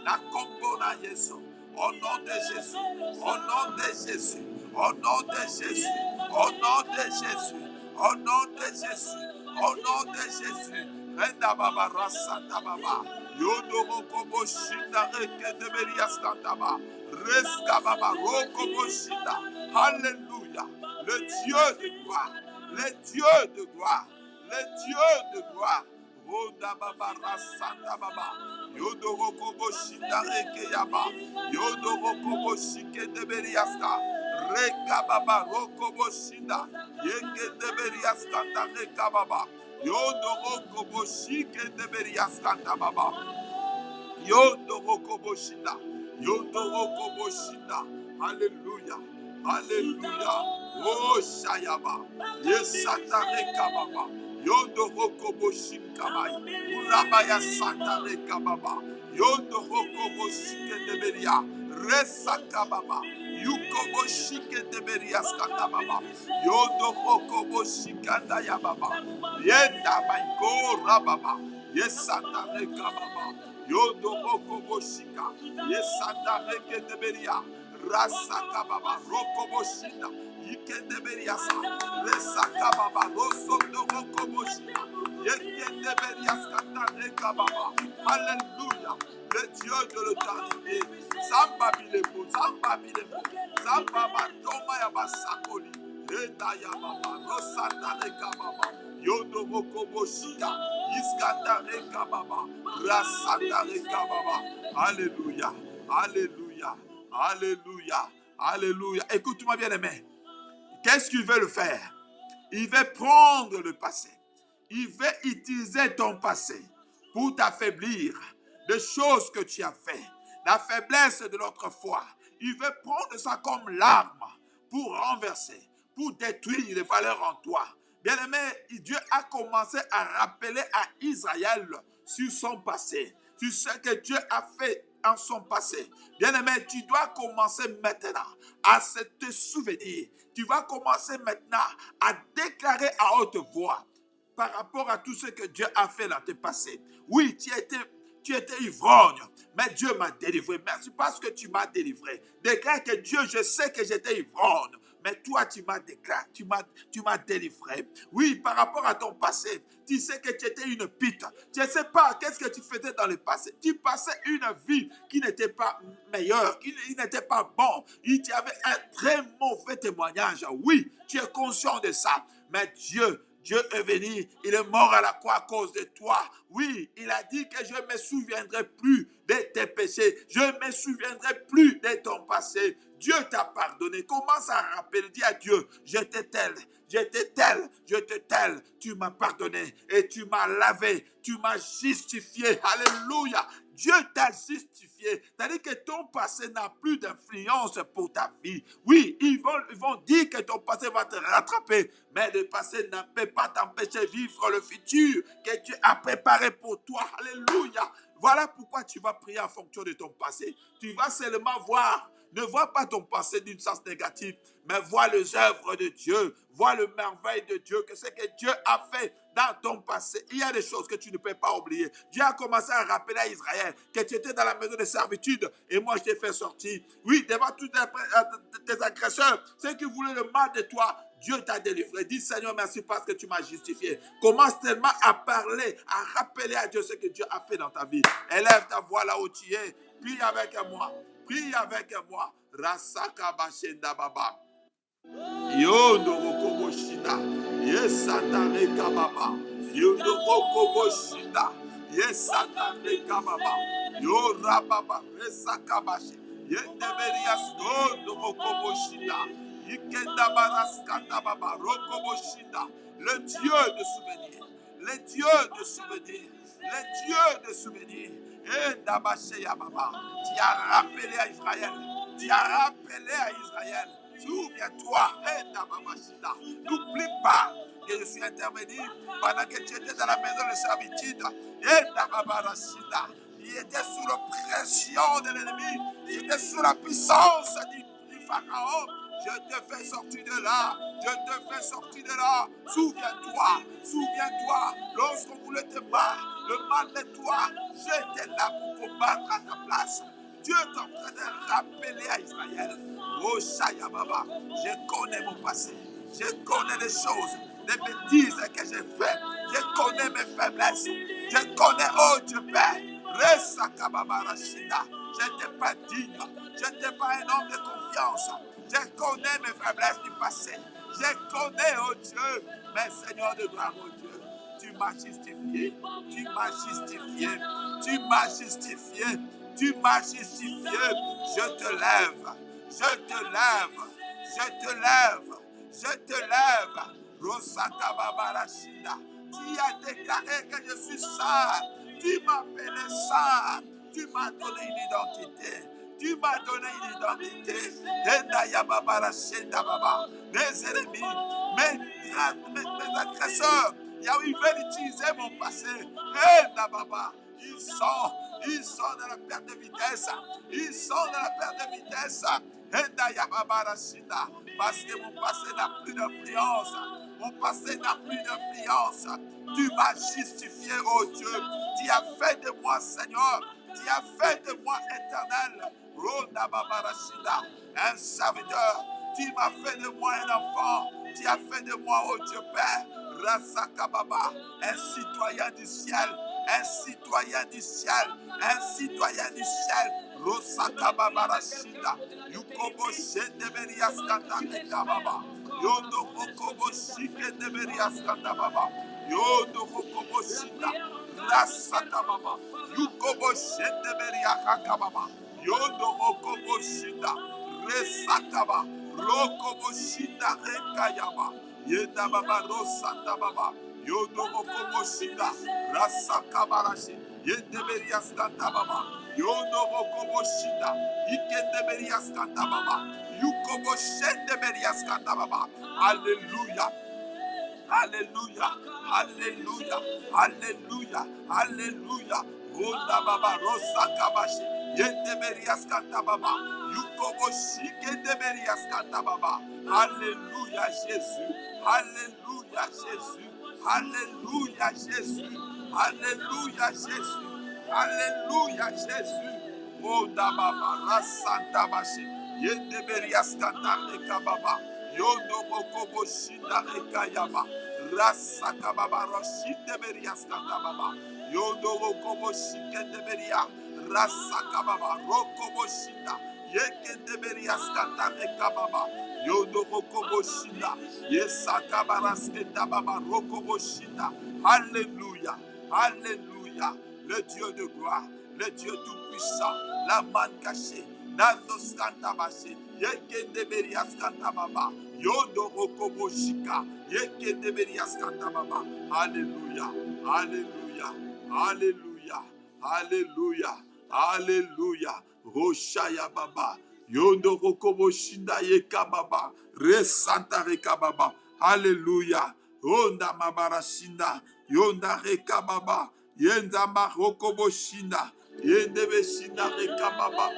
La combona Yesu. Au nom de Jésus. Au nom de Jésus. Au nom de Jésus. Au nom de Jésus. Au nom de Jésus. Au nom de Jésus. Renda baba rasanta baba. Yodo kobo shinda reke de berias kantaba. Reska baba roko boshida. Alléluia. Le Dieu de gloire. Le Dieu de gloire. Le Dieu de gloire. Roda baba rasanta baba. Yodo rokobo shinda reke yaba. Yodo rokobo shike de beriaska. Reka baba rokobo shinda. Yeke de beriaska ta reka baba. Yodo rokobo shike de beriaska ta baba. Yodo rokobo shinda. Yodo rokobo shinda. Alléluia. Alléluia. Oh Shayaba. Yesata reka baba. Yondo Rokobo Shinkamai, Urabaya Santa Rekababa, Yondo Rokobo Shike de Beria, Resakababa, Yukobo Shike de Beria Skatababa, Yondo Rokobo Shikanda Yababa, Yenda Maiko Rababa, Yesanta Rekababa, Yondo Rokobo Shika, Yesanta Reke de Beria, Rasakababa, Rokobo Shina. Ikendeberiasa, Resakababa, Rosondo Rokoboshina, Alléluia. Le Dieu de l'éternité. Zamba bilebo, Zamba bilebo, Zamba batoma ya basakoli. Enda ya baba, Rosata reka baba, Yodo moko boshika, Iskata reka baba, Rasata reka baba. Alléluia, Alléluia, Alléluia, Alléluia. Écoute-moi bien aimé. Qu'est-ce qu'il veut le faire? Il veut prendre le passé. Il veut utiliser ton passé pour t'affaiblir des choses que tu as fait, la faiblesse de notre foi. Il veut prendre ça comme l'arme pour renverser, pour détruire les valeurs en toi. Bien-aimé, Dieu a commencé à rappeler à Israël sur son passé, sur ce que Dieu a fait en son passé. Bien-aimé, tu dois commencer maintenant à te souvenir. Tu vas commencer maintenant à déclarer à haute voix par rapport à tout ce que Dieu a fait dans tes passés. Oui, tu étais ivrogne, mais Dieu m'a délivré. Merci parce que tu m'as délivré. Déclare que Dieu, je sais que j'étais ivrogne, mais toi, tu m'as déclaré, tu m'as délivré. Oui, par rapport à ton passé, tu sais que tu étais une pute. Tu ne sais pas qu'est-ce que tu faisais dans le passé. Tu passais une vie qui n'était pas meilleure, qui n'était pas bon. Tu avais un très mauvais témoignage. Oui, tu es conscient de ça, mais Dieu est venu, il est mort à la croix à cause de toi. Oui, il a dit que je ne me souviendrai plus de tes péchés. Je ne me souviendrai plus de ton passé. Dieu t'a pardonné. Commence à rappeler, dis à Dieu, j'étais tel, tu m'as pardonné et tu m'as lavé, tu m'as justifié. Alléluia. Dieu t'a justifié. C'est-à-dire que ton passé n'a plus d'influence pour ta vie. Oui, ils vont dire que ton passé va te rattraper, mais le passé ne peut pas t'empêcher de vivre le futur que Dieu a préparé pour toi. Alléluia. Voilà pourquoi tu vas prier en fonction de ton passé. Tu vas seulement voir. Ne vois pas ton passé d'une sens négatif, mais vois les œuvres de Dieu, vois le merveille de Dieu, que ce que Dieu a fait dans ton passé. Il y a des choses que tu ne peux pas oublier. Dieu a commencé à rappeler à Israël que tu étais dans la maison de servitude et moi je t'ai fait sortir. Oui, devant tous tes agresseurs, ceux qui voulaient le mal de toi, Dieu t'a délivré. Dis Seigneur, merci parce que tu m'as justifié. Commence tellement à parler, à rappeler à Dieu ce que Dieu a fait dans ta vie. Élève ta voix là où tu es. Prie avec moi. Prie avec moi. Rasaka bashenda baba. Yondo mokobo shida. Yesatare kababa. Yondo mokobo shida. Yesatare kababa. Yo rababa. Resaka bashi. Yendeberias yondo mokobo shida. Yikenda baraskata baba. Rokobo shida. Le Dieu de souvenir. Le Dieu de souvenir. Le Dieu de souvenir. Et Dabasheya Baba, tu as rappelé à Israël, souviens-toi, n'oublie pas que je suis intervenu pendant que tu étais dans la maison de servitude, et Dababarashida, il était sous l'oppression de l'ennemi, il était sous la puissance du Pharaon. Je te fais sortir de là. Je te fais sortir de là. Souviens-toi. Lorsqu'on voulait te battre, le mal de toi, j'étais là pour combattre à ta place. Dieu est en train de rappeler à Israël. Oh Shaya Baba, je connais mon passé. Je connais les choses, les bêtises que j'ai faites. Je connais mes faiblesses. Je connais, oh Dieu Père. Resaka Baba Rashida. Je n'étais pas digne. Je n'étais pas un homme de confiance. Je connais mes faiblesses du passé. Je connais, oh Dieu, mes Seigneurs de gloire, oh Dieu. Tu m'as justifié. Tu m'as justifié. Tu m'as justifié. Tu m'as justifié. Je te lève. Je te lève. Je te lève. Je te lève. Rosaka Babarashida. Tu as déclaré que je suis saint. Tu m'as appelé saint. Tu m'as donné une identité. Tu m'as donné une identité. Mes ennemis, mes agresseurs, ils veulent utiliser mon passé. Ils sont dans la perte de vitesse. Ils sont dans la perte de vitesse. Parce que mon passé n'a plus d'influence. Mon passé n'a plus d'influence. Tu m'as justifié, oh Dieu. Tu as fait de moi, Seigneur. Tu as fait de moi éternel. Un serviteur. Tu m'as fait de moi un enfant. Tu as fait de moi, oh Dieu Père. Rasakababa, un citoyen du ciel, un citoyen du ciel, un citoyen du ciel. Rosakababa Rashida, Yukobo Shedeberias Kanta Ekababa, Yondo Mokobo Shike Deberias Kanta Baba, Yondo Mokobo Shida, Rasakababa, Yukobo Shedeberia Hakababa, Yondo Mokobo Shida, Resakaba, Rokobo Shida Rekayaba, Yenda Baba Rosata Baba, Yondo Mokobo Shida, Rasakabarashi, Yendeberias Kanta Baba, Yondo Mokobo Shida, Ikendeberias Kanta Baba, Yukobo Shendeberias Kanta Baba. Alléluia. Alléluia, Alléluia, Alléluia, Alléluia. Ronda Baba Rosa Kabashi, Yendeberias Kanta Baba, Yukobo Shikendeberias Kanta Baba. Alléluia Jésus, Alléluia Jésus, Alléluia Jésus, Alléluia Jésus, Alléluia Jésus. Ronda Baba Rasanta Bashi, Yendeberias Kanta Baba. Yondo Mokobo Shinda Ekayaba, Rasakababa Roshinde Berias Katababa, Yondo Mokobo Shikende Beria, Rasakababa, Rokobo Shinda, Yekende Berias Katabekababa, Yondo Mokobo Shinda, Yesakabaras Ketababa, Rokobo Shinda. Alléluia, Alléluia, le Dieu de gloire, le Dieu tout-puissant, la manne cachée. Nandos Kantabashi, Yekende Berias Kantababa, Yondo Rokobo Shika, Yekende Berias Kantababa. Alléluia, Alléluia, Alléluia, Alléluia, Alléluia, Roshaya Baba, Yondo Rokobo Shinda Yekababa, Resanta Rekababa. Alléluia, Onda Mabara Shinda, Yonda Rekababa, Yenda Rokobo Shinda, Yende Shinda Rekababa.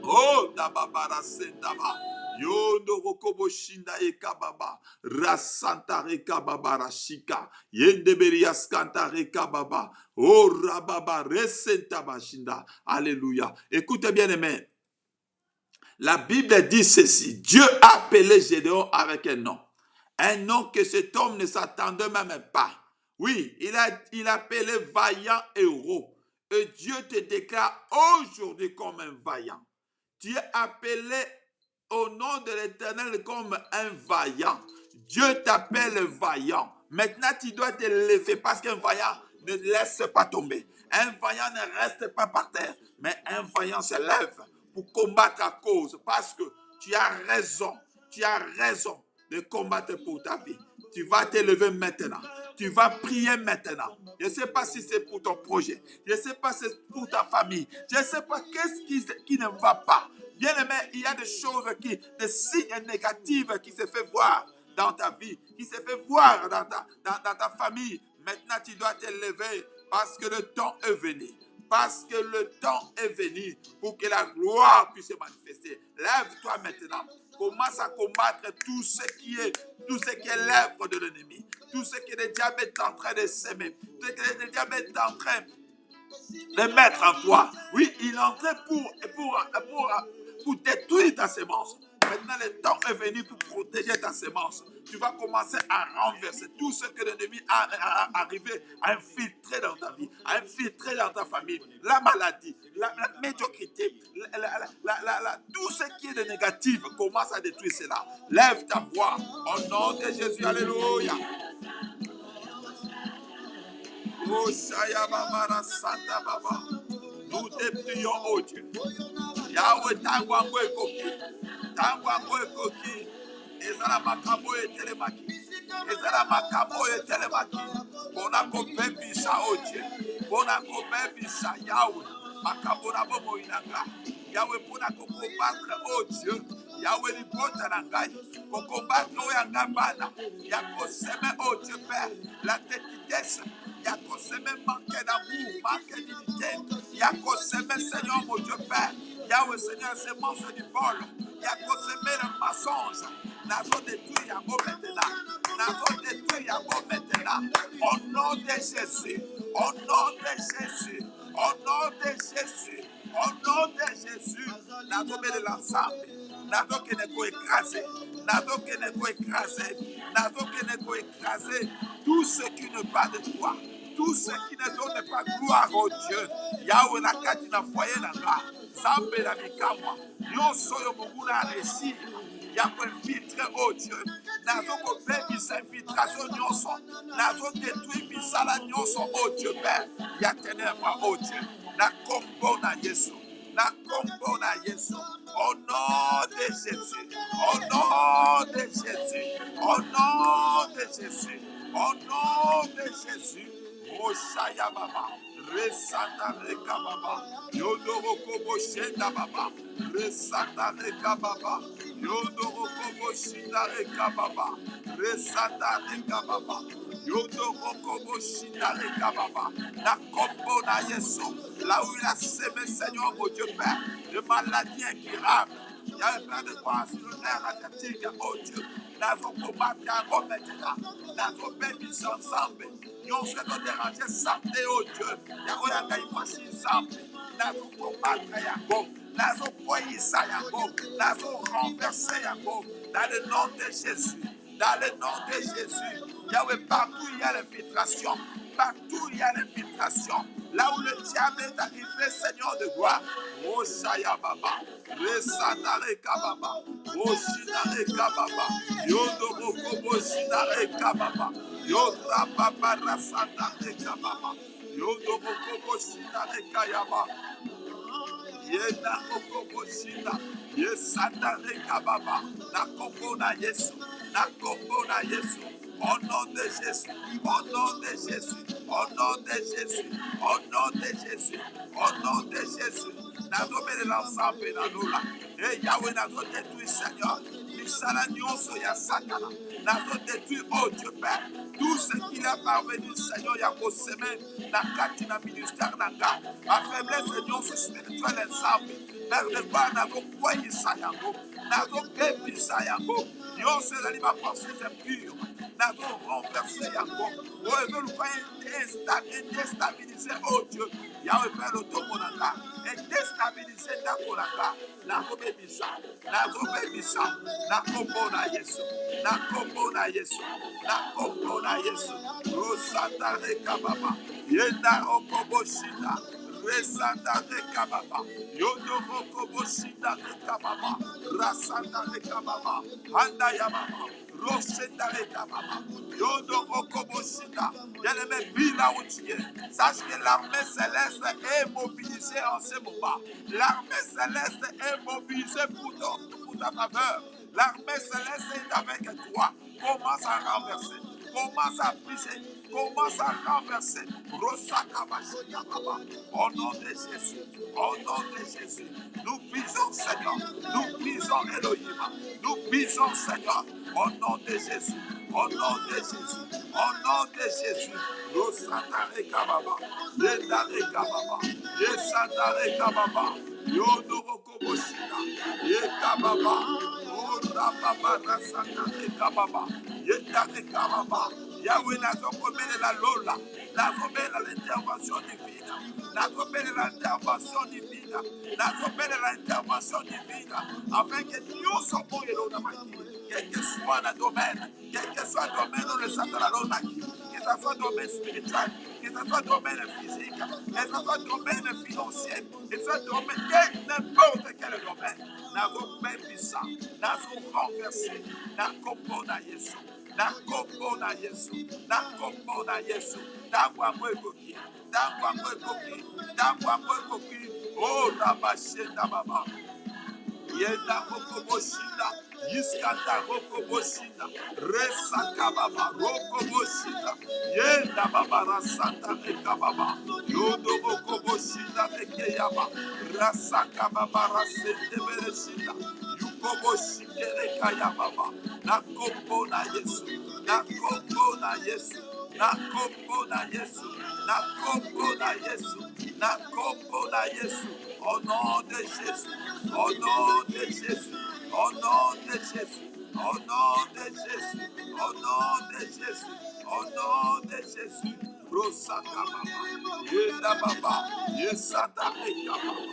Oh, Dababara Sendaba. Yondo Rokobo Shinda Ekababa. Rasanta Rekababa Rashika. Yendeberias Kanta Rekababa. Oh, Rababa Resenta Bashinda. Alléluia. Écoutez bien, aimés. La Bible dit ceci. Dieu a appelé Gédéon avec un nom. Un nom que cet homme ne s'attendait même pas. Oui, il a appelé vaillant héros. Et Dieu te déclare aujourd'hui comme un vaillant. Tu es appelé au nom de l'Éternel comme un vaillant. Dieu t'appelle vaillant. Maintenant, tu dois te lever parce qu'un vaillant ne laisse pas tomber. Un vaillant ne reste pas par terre, mais un vaillant se lève pour combattre à cause parce que tu as raison de combattre pour ta vie. Tu vas te lever maintenant. Tu vas prier maintenant. Je ne sais pas si c'est pour ton projet. Je ne sais pas si c'est pour ta famille. Je ne sais pas qu'est-ce qui ne va pas. Bien aimé, il y a des choses des signes négatifs qui se font voir dans ta vie, qui se font voir dans ta famille. Maintenant, tu dois te lever parce que le temps est venu. Parce que le temps est venu pour que la gloire puisse se manifester. Lève-toi maintenant. Commence à combattre tout ce qui est l'œuvre de l'ennemi. Tout ce que le diable est en train de s'aimer. Tout ce que le diable est en train de mettre en toi. Oui, il est en train pour détruire ta sémence. Maintenant, le temps est venu pour protéger ta sémence. Tu vas commencer à renverser tout ce que l'ennemi a arrivé à infiltrer dans ta vie, à infiltrer dans ta famille. La maladie, la médiocrité, tout ce qui est de négatif commence à détruire cela. Lève ta voix au nom de Jésus. Alléluia. Oh, Shaya Baba, Santa Baba. Nous te prions, oh Dieu. Yahweh, Tangwango et Koki. Tangwango et Koki. Ezala Makabo et Telemaki. Ezala Makabo et Telemaki. Bonako Bebisa, oh Dieu. Bonako Bebisa, Yahweh. Makabo Nabomo Inanga. Yahweh, Bonako combattre, oh Dieu. Yahweh, Libota Nangai. Pour combattre, oh Yangabana. Yako Seme, oh Dieu Père. La tétidesse. Yako Seme manque d'amour, manque d'unité. Yako Seme, Seigneur, mon Dieu Père. Yahweh, Seigneur, semence du vol. Yako Seme le mensonge. Nazo détruit Yahweh maintenant. Nazo détruit Yahweh maintenant. Au nom de Jésus. Au nom de Jésus. Au nom de Jésus. Au nom de Jésus. Nazo met de l'ensemble. nazo kende ko écraser, nazo kende ko écraser, nazo kende ko écraser tout ce qui ne va de toi, tout ce qui ne donne pas gloire au Dieu. Yahweh na kati na foyer na nga, Zambe na mikamwa, nyonso yo munguna a réussi. Yako infiltré, oh Dieu. Nazo ko bebisa infiltration nyonso. Nazo détruit misala nyonso, oh Dieu Père. Ya ténèbres, oh Dieu. Na kombo na Yesu. Na kombo na Yesu. Au nom de Jésus. Au nom de Jésus. Au nom de Jésus. Au nom de Jésus. Oshaya Baba. Resanda Reka Baba. Yodoroko Boshenda Baba. Resanda Reka Baba. Yodoroko Boshenda Reka Baba. Resanda Reka Baba. Yodoroko Boshenda Reka Baba. La combo na Yesu. Là où il a semé, Seigneur, mon Dieu Père, de maladies incurables. Il y a un plein de croix sur le nerf asiatique, oh Dieu. Nazo combattre encore maintenant. Nazo bénis ensemble. Nous sommes dérangés santé, oh Dieu. Yako yanga imasi ensemble. Nazo combattre yako. Nazo poyisa yako. Nazo renverser yako. Dans le nom de Jésus. Dans le nom de Jésus. Yahweh, partout il y a l'infiltration. Partout il y a l'infiltration. Là où le diable est arrivé, Seigneur de gloire. Oh Shaya Baba. Resandare Kababa. Oh Shinare Kababa. Yodo Kobo Shinare Kababa. Yoda Baba Rasandare Kababa. Yodo Kobo Shinare Kayaba. Yena Kobo Shina. Yesandare Kababa. Na Kobo na Yesu. Na Kobo na Yesu. Au nom de Jésus, au nom de Jésus, au nom de Jésus, au nom de Jésus, au nom de Jésus. Nous avons l'ensemble dans nous là. Et Yahweh nous a détruit, Seigneur. Misala nyonso ya Satana. Nous avons détruit, oh Dieu Père. Tout ce qu'il a parvenu, Seigneur, Yahweh semaine, na kati na ministère nanga. A faiblesse nyonso spirituelle ensemble. Mais le roi n'a pas croyé ça, Yahweh. N'a pas béni ça, Yahweh. Nyonso ezali ma pensée impure. Nous avons renversé Yahweh. Oh, ils veulent déstabiliser, oh Dieu. Yahweh Père le Tomonanga. Et déstabiliser Nakonanga. Nakobebisa. Nakobebisa. Nakombo na Yesu. Nakombo na Yesu. Nakombo na Yesu. Rosata Rekababa. Yenda Okoboshina. Resanda Rekababa. Yodo Okoboshina Rekababa. Rasanda Rekababa. Handa Yababa. Yodo Okoboshida. Bien-aimé, Bila où tu es. Sache que l'armée céleste est mobilisée en ce moment. L'armée céleste est mobilisée pour ta faveur. L'armée céleste est avec toi. Commence à renverser. Commence à briser. Commence à renverser. Au nom de Jésus. Au nom de Jésus. Nous brisons, Seigneur. Nous brisons Elohim. Nous brisons, Seigneur. Au nom de Jésus. Au nom de Jésus. Au nom de Jésus. Rosatare Kababa. Yedare Kababa. Yesatare Kababa. Yodoroko Boshina. Yekababa. Orababa Rasatare Kababa. Yedare Kababa. Yahweh n'a pas la Lola. N'a pas l'intervention divine. N'a pas l'intervention divine. N'a pas l'intervention divine. Afin que nous soyons quel que soit le domaine, quel que soit le domaine où le Satan a l'onaki, que ce soit le domaine spirituel, que ce soit le domaine physique, que ce soit le domaine financier, que ce soit le domaine, n'importe quel domaine. Nous avons même ça, nous avons renversé, nous avons na Yesu, nous avons na Yesu, nous avons na Yesu, nous avons koki, nous avons koki, nous avons koki, oh Rabashenda Baba. Yenda Rokoboshida, Yiskanda Rokoboshida, Resaka Baba, Rokoboshida, Yenda Baba Rasanta Ekababa, Yodo Rokoboshida Ekeyaba, Rasaka Baba Rasente Bereshida, Yukoboshike Ekayababa, Nakombo na Yesu, Nakombo na Yesu, Nakombo na Yesu, Nakombo na Yesu, Nakombo na Yesu. Au nom de Jésus, au nom de Jésus, au nom de Jésus, au nom de Jésus, au nom de Jésus, au nom de Jésus. Rosaka Baba, Yenda Baba, Yesata Reka Baba,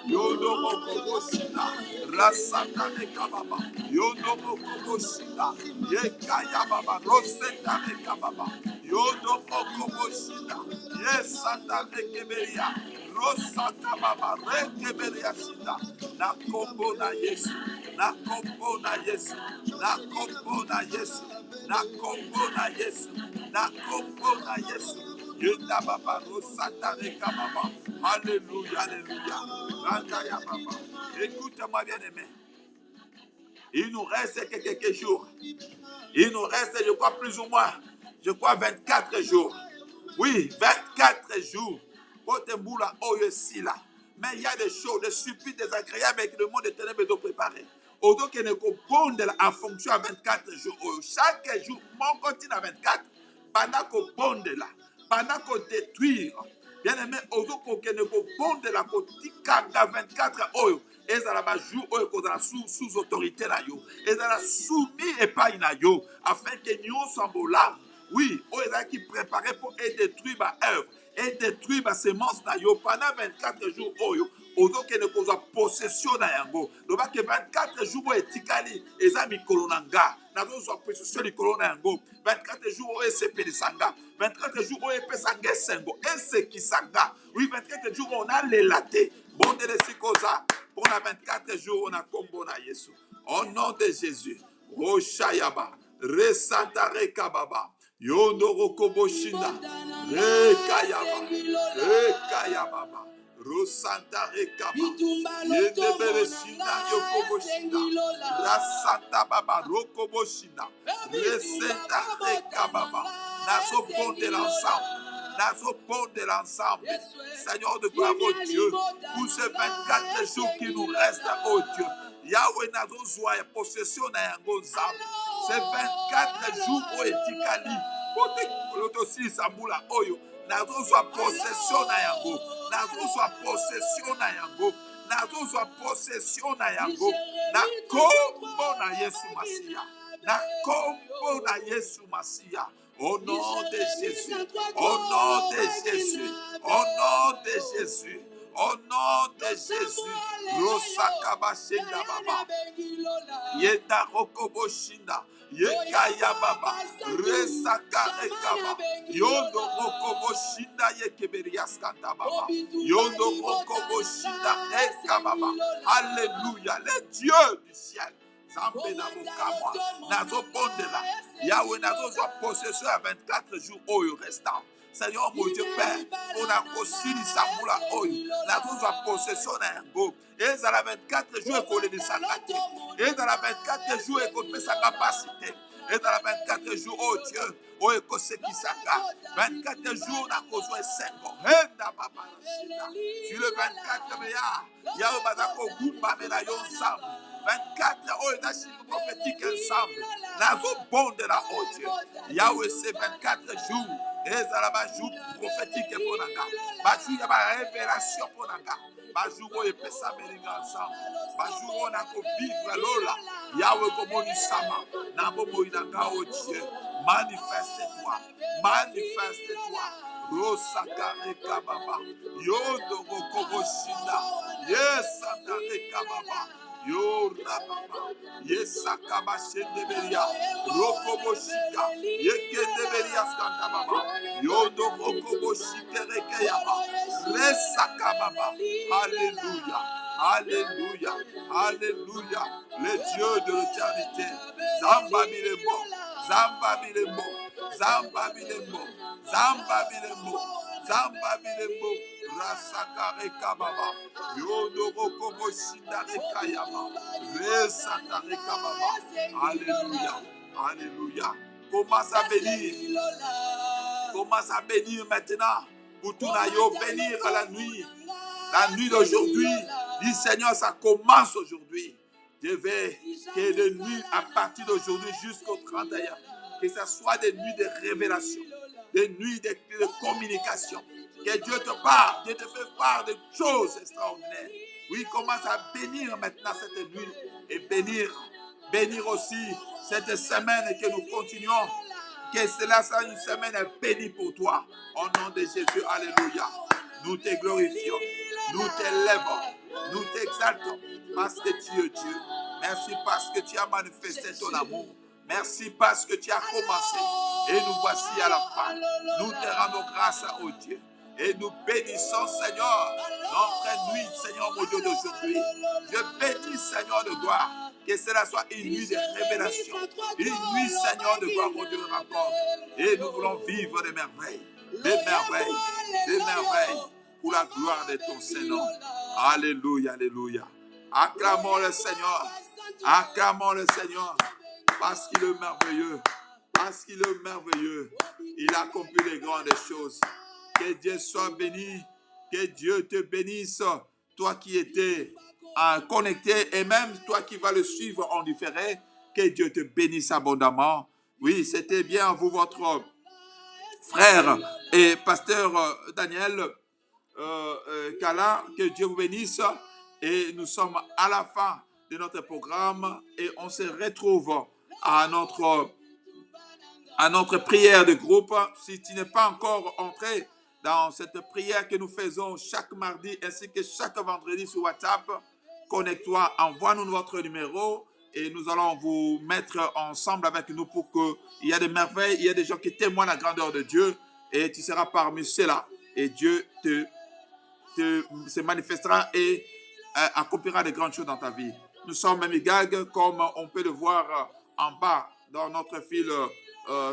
Yodo Mokoboshina, Rasata Reka Baba, Yodo Mokoboshina, Yekaya Baba, Roseta Reka Baba, Yodo Mokoboshina, Yesata Rekeberia, Rosaka Baba, Rekeberia Shina, na kombo na Yesu, na kombo na Yesu, na kombo na Yesu, na kombo na Yesu, na kombo na Yesu. Yenda Baba, Rosata Reka Baba, Alléluia, Alléluia. Randaya Baba. Écoute-moi bien aimé. Il nous reste que quelques jours. Il nous reste, je crois, plus ou moins, 24 jours. Oui, 24 jours. Mais il y a des choses, des surprises désagréables que le monde des ténèbres doit préparer. Autant qu'il ne compte en fonction à 24 jours. Chaque jour, mon continent à 24. Pendant qu'on bonde là, pendant qu'on détruit. Bien aimé, autant qu'on ne compte la kotika 24 heures. Et ça va jouer sous autorité là yo. Et ça va soumis et pas ina yo. Afin que nous sommes là. Oui, on est là qui préparait pour détruire ma œuvre. Et détruire ma semence na yo. Pendant 24 jours, autant que ne cause possession na yango. Donc, 24 jours, etikali, et ça mikolo nanga. Nazo so possession likolo na yango. 24 jours, et c'est pédisanga. 24 jours, et pesanga sengo. Et c'est qui sanga. Oui, 24 jours, on a les latés. Bon, de l'essikosa. Pour la 24 jours, on a combo na Yesu. Au nom de Jésus. Roshayaba. Resanta rekababa. Yondo Koboshinda, Rekayaba, Rosanta Rekaba, Yedebereshinda, Yokoboshinda, Rasanta Baba, Rokoboshinda, Resenta Rekababa, Nazo pont de l'ensemble, Seigneur de gloire, oh Dieu, pour ces 24 jours qui nous restent, oh Dieu, Yahweh Nazo Zoya, possession na yango nzambe. Ces 24 jours pour etikali. Pour aussi Samula Oyo. Nazo soit possession na yango. Nazo soit possession na yango. Nazo soit possession na yango. Na kombo na Yesu Masia. Na kombo na Yesu Masia. Au nom de Jésus. Au nom de Jésus. Au nom de Jésus. Au nom de Jésus, Rosakaba Shenda Baba, Yeda Rokoboshinda, Yekaya Baba, Resaka Rekaba, Yondo Rokoboshinda Yekeberiaskanda Baba, Yondo Rokoboshinda Ekababa. Alléluia, le Dieu du ciel. Zambe na Mokamwa, Nazo Bondela, Yahweh Nazo soit possession à 24 jours au restant. Seigneur mon Dieu Père, on a conçu Samula Oyo, la chose à possession d'un go. Et dans la 24 jours, qu'on est de sa gâte. Et dans la 24 jours, qu'on fait sa capacité. Et dans la 24 jours, oh Dieu, oh Ekose Kisaka. 24 jours, on a besoin de 5 ans. Sur le 24 meilleur, il y a un bazako Goumba Melayon ensemble. 24 oh, il a signé prophétique ensemble. La zone bonne de la haute Dieu. Yahweh, c'est 24 jours. Et ça là, jour prophétique pour Nanga. Bajou, il y a une révélation pour Nanga. Bajou, il peut s'amener ensemble. Bajou, on a qu'on vivre Lola. Yahweh, comme on y sama. Nambo Moïnanga, oh Dieu. Manifeste-toi. Manifeste-toi. Rosaka Rekababa. Yondo Mokoboshina. Yes, Santa Rekababa. Yo Rababa, Yesakaba Shendeberia, Rokoboshika, Yekendeberia Skandababa, Yodo Rokoboshika Rekeyaba, Resakababa. Alléluia, Alléluia, Alléluia, le Dieu de l'éternité, Zamba Bilemo, Zamba Bilemo, Zamba Bilemo, Zamba Bilemo, Zamba Bilemo. Rasaka Rekababa, Yodo Rokobo Shinda Rekayaba, Resaka Rekababa. Alléluia, Alléluia. Commence à bénir. Commence à bénir maintenant. Pour tout l'aïe, bénir à la nuit. La nuit d'aujourd'hui, dis Seigneur, ça commence aujourd'hui. Je veux que les nuits à partir d'aujourd'hui jusqu'au 31, que ce soit des nuits de révélation, des nuits de communication. Que Dieu te parle, Dieu te fait part de choses extraordinaires. Oui, commence à bénir maintenant cette nuit et bénir aussi cette semaine que nous continuons Que cela soit une semaine bénie pour toi. Au nom de Jésus, alléluia. Nous te glorifions, nous t'élèvons, nous t'exaltons parce que tu es Dieu. Merci parce que tu as manifesté ton amour. Merci parce que tu as commencé et nous voici à la fin. Nous te rendons grâce au Dieu et nous bénissons, Seigneur, notre nuit, Seigneur, mon Dieu, d'aujourd'hui. Je bénis, Seigneur de gloire, que cela soit une nuit de révélation, une nuit, Seigneur de gloire, mon Dieu, de rencontre. Et nous voulons vivre des merveilles, pour la gloire de ton Seigneur. Alléluia, alléluia. Acclamons le Seigneur, parce qu'il est merveilleux, il accomplit les grandes choses. Que Dieu soit béni, que Dieu te bénisse, toi qui étais connecté et même toi qui vas le suivre en différé, que Dieu te bénisse abondamment. Oui, c'était bien vous, votre frère et pasteur Daniel Kala, que Dieu vous bénisse. Et nous sommes à la fin de notre programme et on se retrouve à notre prière de groupe. Si tu n'es pas encore entré dans cette prière que nous faisons chaque mardi ainsi que chaque vendredi sur WhatsApp, connecte-toi, envoie-nous votre numéro et nous allons vous mettre ensemble avec nous pour qu'il y ait des merveilles, il y a des gens qui témoignent la grandeur de Dieu et tu seras parmi ceux-là et Dieu se manifestera et accomplira de grandes choses dans ta vie. Nous sommes Memigag, comme on peut le voir en bas dans notre fil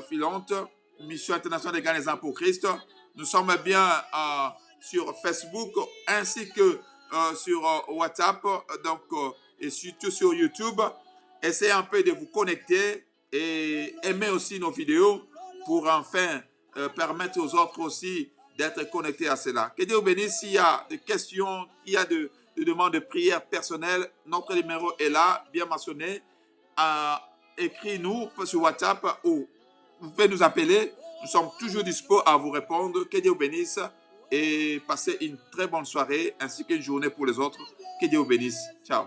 filante, Mission internationale des Ghanéens pour Christ. Nous sommes bien sur Facebook ainsi que sur WhatsApp, donc, et surtout sur YouTube. Essayez un peu de vous connecter et aimez aussi nos vidéos pour enfin permettre aux autres aussi d'être connectés à cela. Que Dieu vous bénisse. S'il y a des questions, il y a des demandes de prière personnelle, notre numéro est là, bien mentionné. Écris-nous sur WhatsApp ou vous pouvez nous appeler. Nous sommes toujours dispo à vous répondre. Que Dieu vous bénisse et passez une très bonne soirée ainsi qu'une journée pour les autres. Que Dieu vous bénisse. Ciao.